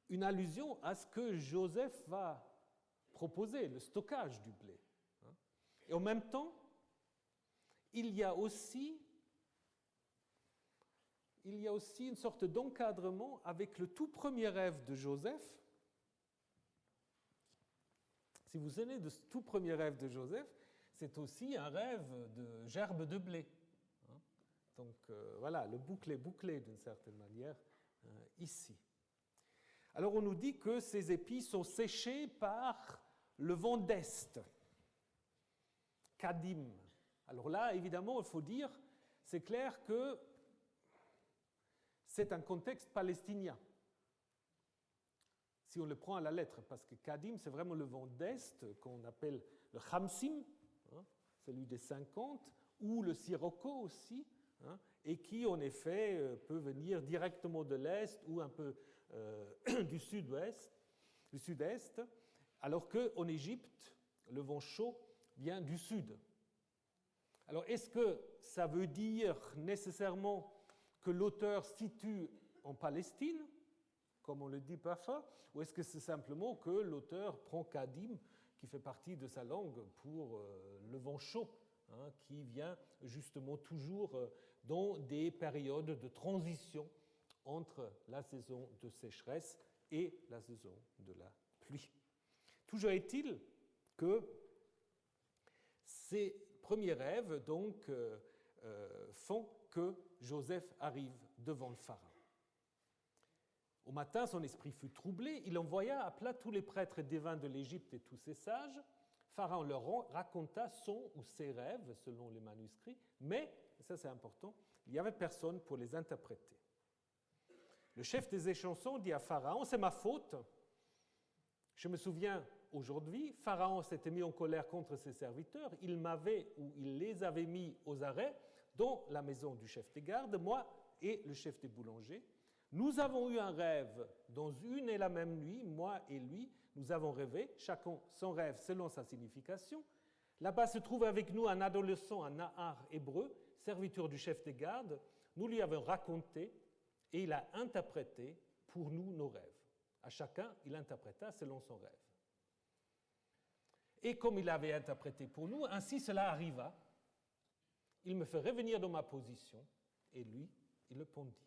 une allusion à ce que Joseph va proposer, le stockage du blé. Et en même temps, il y a aussi une sorte d'encadrement avec le tout premier rêve de Joseph. Si vous vous souvenez de ce tout premier rêve de Joseph, c'est aussi un rêve de gerbe de blé. Donc voilà, le boucle est bouclé d'une certaine manière ici. Alors on nous dit que ces épis sont séchés par le vent d'Est, Kadim. Alors là, évidemment, il faut dire, c'est clair que c'est un contexte palestinien, si on le prend à la lettre, parce que Kadim, c'est vraiment le vent d'Est, qu'on appelle le Khamsim, celui des 50, ou le Sirocco aussi, et qui, en effet, peut venir directement de l'Est ou un peu du Sud-Est, alors qu'en Égypte, le vent chaud vient du Sud. Alors, est-ce que ça veut dire nécessairement que l'auteur se situe en Palestine, comme on le dit parfois, ou est-ce que c'est simplement que l'auteur prend Kadim, qui fait partie de sa langue, pour le vent chaud, qui vient justement toujours dans des périodes de transition entre la saison de sécheresse et la saison de la pluie. Toujours est-il que ces premiers rêves donc, font que Joseph arrive devant le pharaon. Au matin, son esprit fut troublé. Il envoya à plat tous les prêtres et devins de l'Égypte et tous ses sages. Pharaon leur raconta son ou ses rêves, selon les manuscrits, mais, ça c'est important, il n'y avait personne pour les interpréter. Le chef des échansons dit à Pharaon, « C'est ma faute. Je me souviens aujourd'hui, Pharaon s'était mis en colère contre ses serviteurs. Il m'avait ou il les avait mis aux arrêts dans la maison du chef des gardes, moi et le chef des boulangers. Nous avons eu un rêve dans une et la même nuit, moi et lui, nous avons rêvé, chacun son rêve selon sa signification. Là-bas se trouve avec nous un adolescent, un Nahar hébreu, serviteur du chef des gardes. Nous lui avons raconté et il a interprété pour nous nos rêves. À chacun, il interpréta selon son rêve. Et comme il avait interprété pour nous, ainsi cela arriva. Il me fait revenir dans ma position et lui, il le pondit.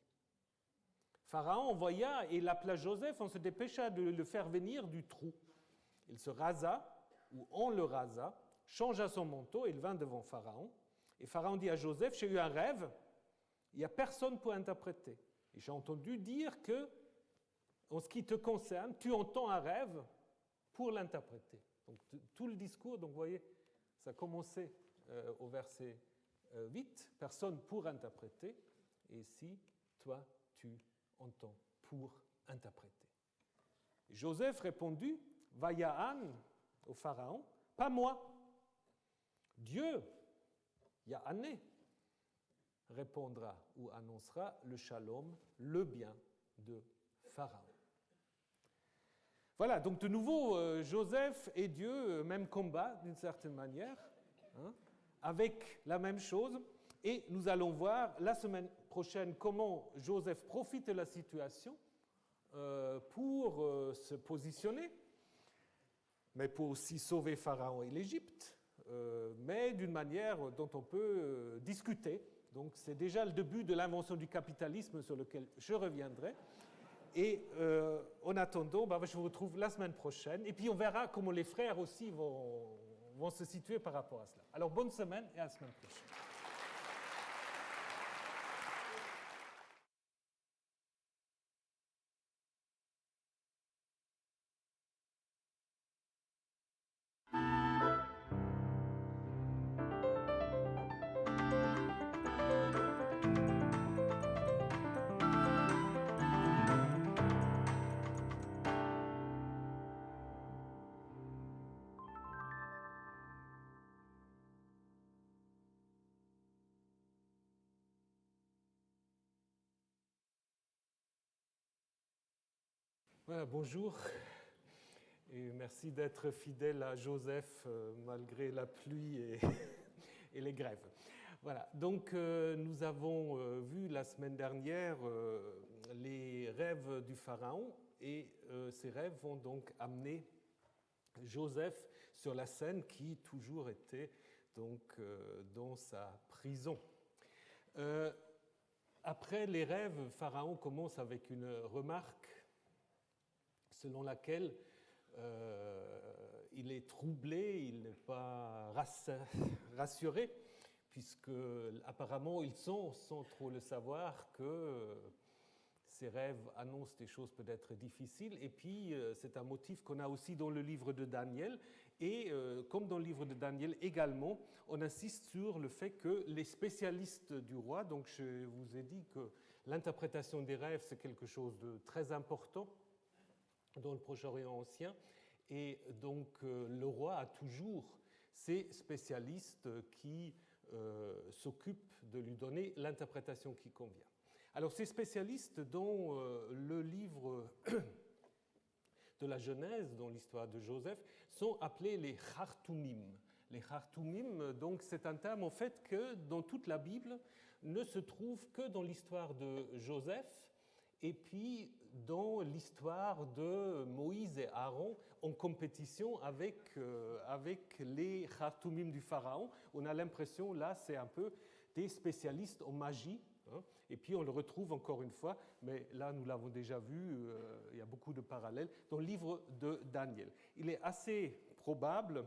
Pharaon envoya et l'appela Joseph, on se dépêcha de le faire venir du trou. Il se rasa, ou on le rasa, changea son manteau et il vint devant Pharaon. Et Pharaon dit à Joseph, j'ai eu un rêve, il n'y a personne pour interpréter. Et j'ai entendu dire que, en ce qui te concerne, tu entends un rêve pour l'interpréter. Donc tout le discours, donc vous voyez, ça commençait au verset 8, personne pour interpréter, et si toi tu entends pour interpréter. Et Joseph répondit, Vaya'an au Pharaon, pas moi. Dieu, Ya'ané, répondra ou annoncera le shalom, le bien de Pharaon. Voilà, donc de nouveau, Joseph et Dieu, même combat d'une certaine manière, avec la même chose. Et nous allons voir la semaine prochaine comment Joseph profite de la situation pour se positionner, mais pour aussi sauver Pharaon et l'Égypte, mais d'une manière dont on peut discuter. Donc c'est déjà le début de l'invention du capitalisme sur lequel je reviendrai. Et en attendant, je vous retrouve la semaine prochaine. Et puis on verra comment les frères aussi vont se situer par rapport à cela. Alors bonne semaine et à la semaine prochaine. Voilà, bonjour et merci d'être fidèle à Joseph malgré la pluie et les grèves. Voilà, donc nous avons vu la semaine dernière les rêves du pharaon et ces rêves vont donc amener Joseph sur la scène qui toujours était donc dans sa prison. Après les rêves, Pharaon commence avec une remarque selon laquelle il est troublé, il n'est pas rassuré, puisque apparemment ils sont, sans trop le savoir, que ces rêves annoncent des choses peut-être difficiles. Et puis c'est un motif qu'on a aussi dans le livre de Daniel. Et comme dans le livre de Daniel également, on insiste sur le fait que les spécialistes du roi, donc je vous ai dit que l'interprétation des rêves c'est quelque chose de très important dans le Proche-Orient ancien, et donc le roi a toujours ses spécialistes qui s'occupent de lui donner l'interprétation qui convient. Alors ces spécialistes dans le livre de la Genèse, dans l'histoire de Joseph, sont appelés les Chartoumim. Les Chartoumim, donc c'est un terme en fait que dans toute la Bible ne se trouve que dans l'histoire de Joseph et puis dans l'histoire de Moïse et Aaron en compétition avec les Chartoumim du Pharaon. On a l'impression, là, c'est un peu des spécialistes en magie. Hein, et puis on le retrouve encore une fois, mais là nous l'avons déjà vu, il y a beaucoup de parallèles, dans le livre de Daniel. Il est assez probable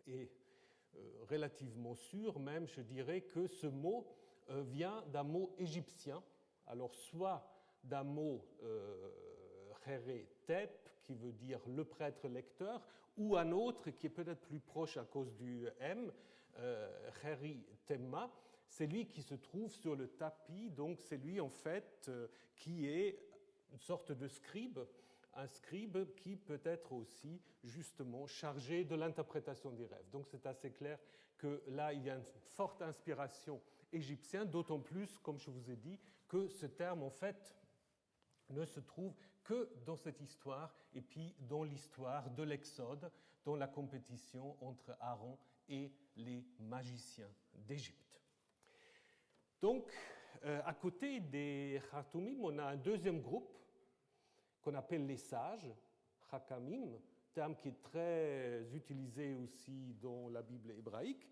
et relativement sûr même, je dirais, que ce mot vient d'un mot égyptien, alors soit d'un mot Khere-Tep, qui veut dire le prêtre lecteur, ou un autre qui est peut-être plus proche à cause du M, Kheri-Temma, c'est lui qui se trouve sur le tapis, donc c'est lui en fait qui est une sorte de scribe, un scribe qui peut être aussi justement chargé de l'interprétation des rêves. Donc c'est assez clair que là il y a une forte inspiration égyptienne, d'autant plus, comme je vous ai dit, que ce terme en fait ne se trouve que dans cette histoire et puis dans l'histoire de l'Exode, dans la compétition entre Aaron et les magiciens d'Égypte. Donc, à côté des Chartoumim, on a un deuxième groupe qu'on appelle les sages, Chakamim, terme qui est très utilisé aussi dans la Bible hébraïque.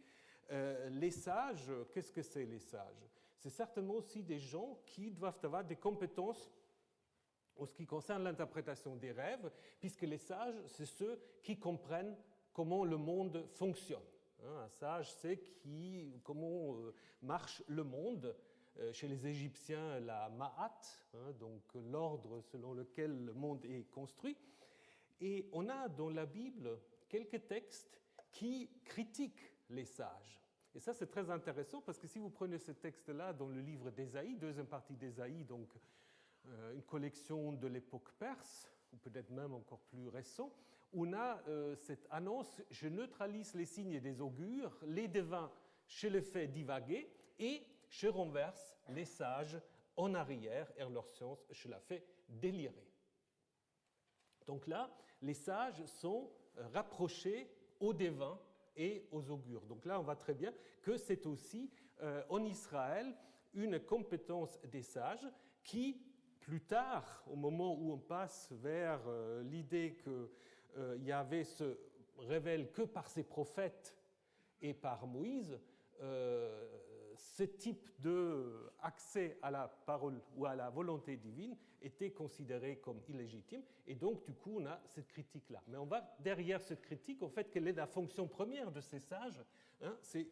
Les sages, qu'est-ce que c'est les sages? C'est certainement aussi des gens qui doivent avoir des compétences en ce qui concerne l'interprétation des rêves, puisque les sages, c'est ceux qui comprennent comment le monde fonctionne. Un sage sait comment marche le monde. Chez les Égyptiens, la Ma'at, donc l'ordre selon lequel le monde est construit. Et on a dans la Bible quelques textes qui critiquent les sages. Et ça, c'est très intéressant parce que si vous prenez ce texte-là dans le livre d'Ésaïe, deuxième partie d'Ésaïe, donc une collection de l'époque perse, ou peut-être même encore plus récent, on a cette annonce « Je neutralise les signes des augures, les devins, je les fais divaguer, et je renverse les sages en arrière, et leur science, je la fais délirer. » Donc là, les sages sont rapprochés aux devins et aux augures. Donc là, on voit très bien que c'est aussi en Israël une compétence des sages qui, plus tard, au moment où on passe vers l'idée que Yahvé se révèle que par ses prophètes et par Moïse, ce type d'accès à la parole ou à la volonté divine était considéré comme illégitime, et donc du coup on a cette critique-là. Mais on va derrière cette critique, en fait, quelle est la fonction première de ces sages, hein, c'est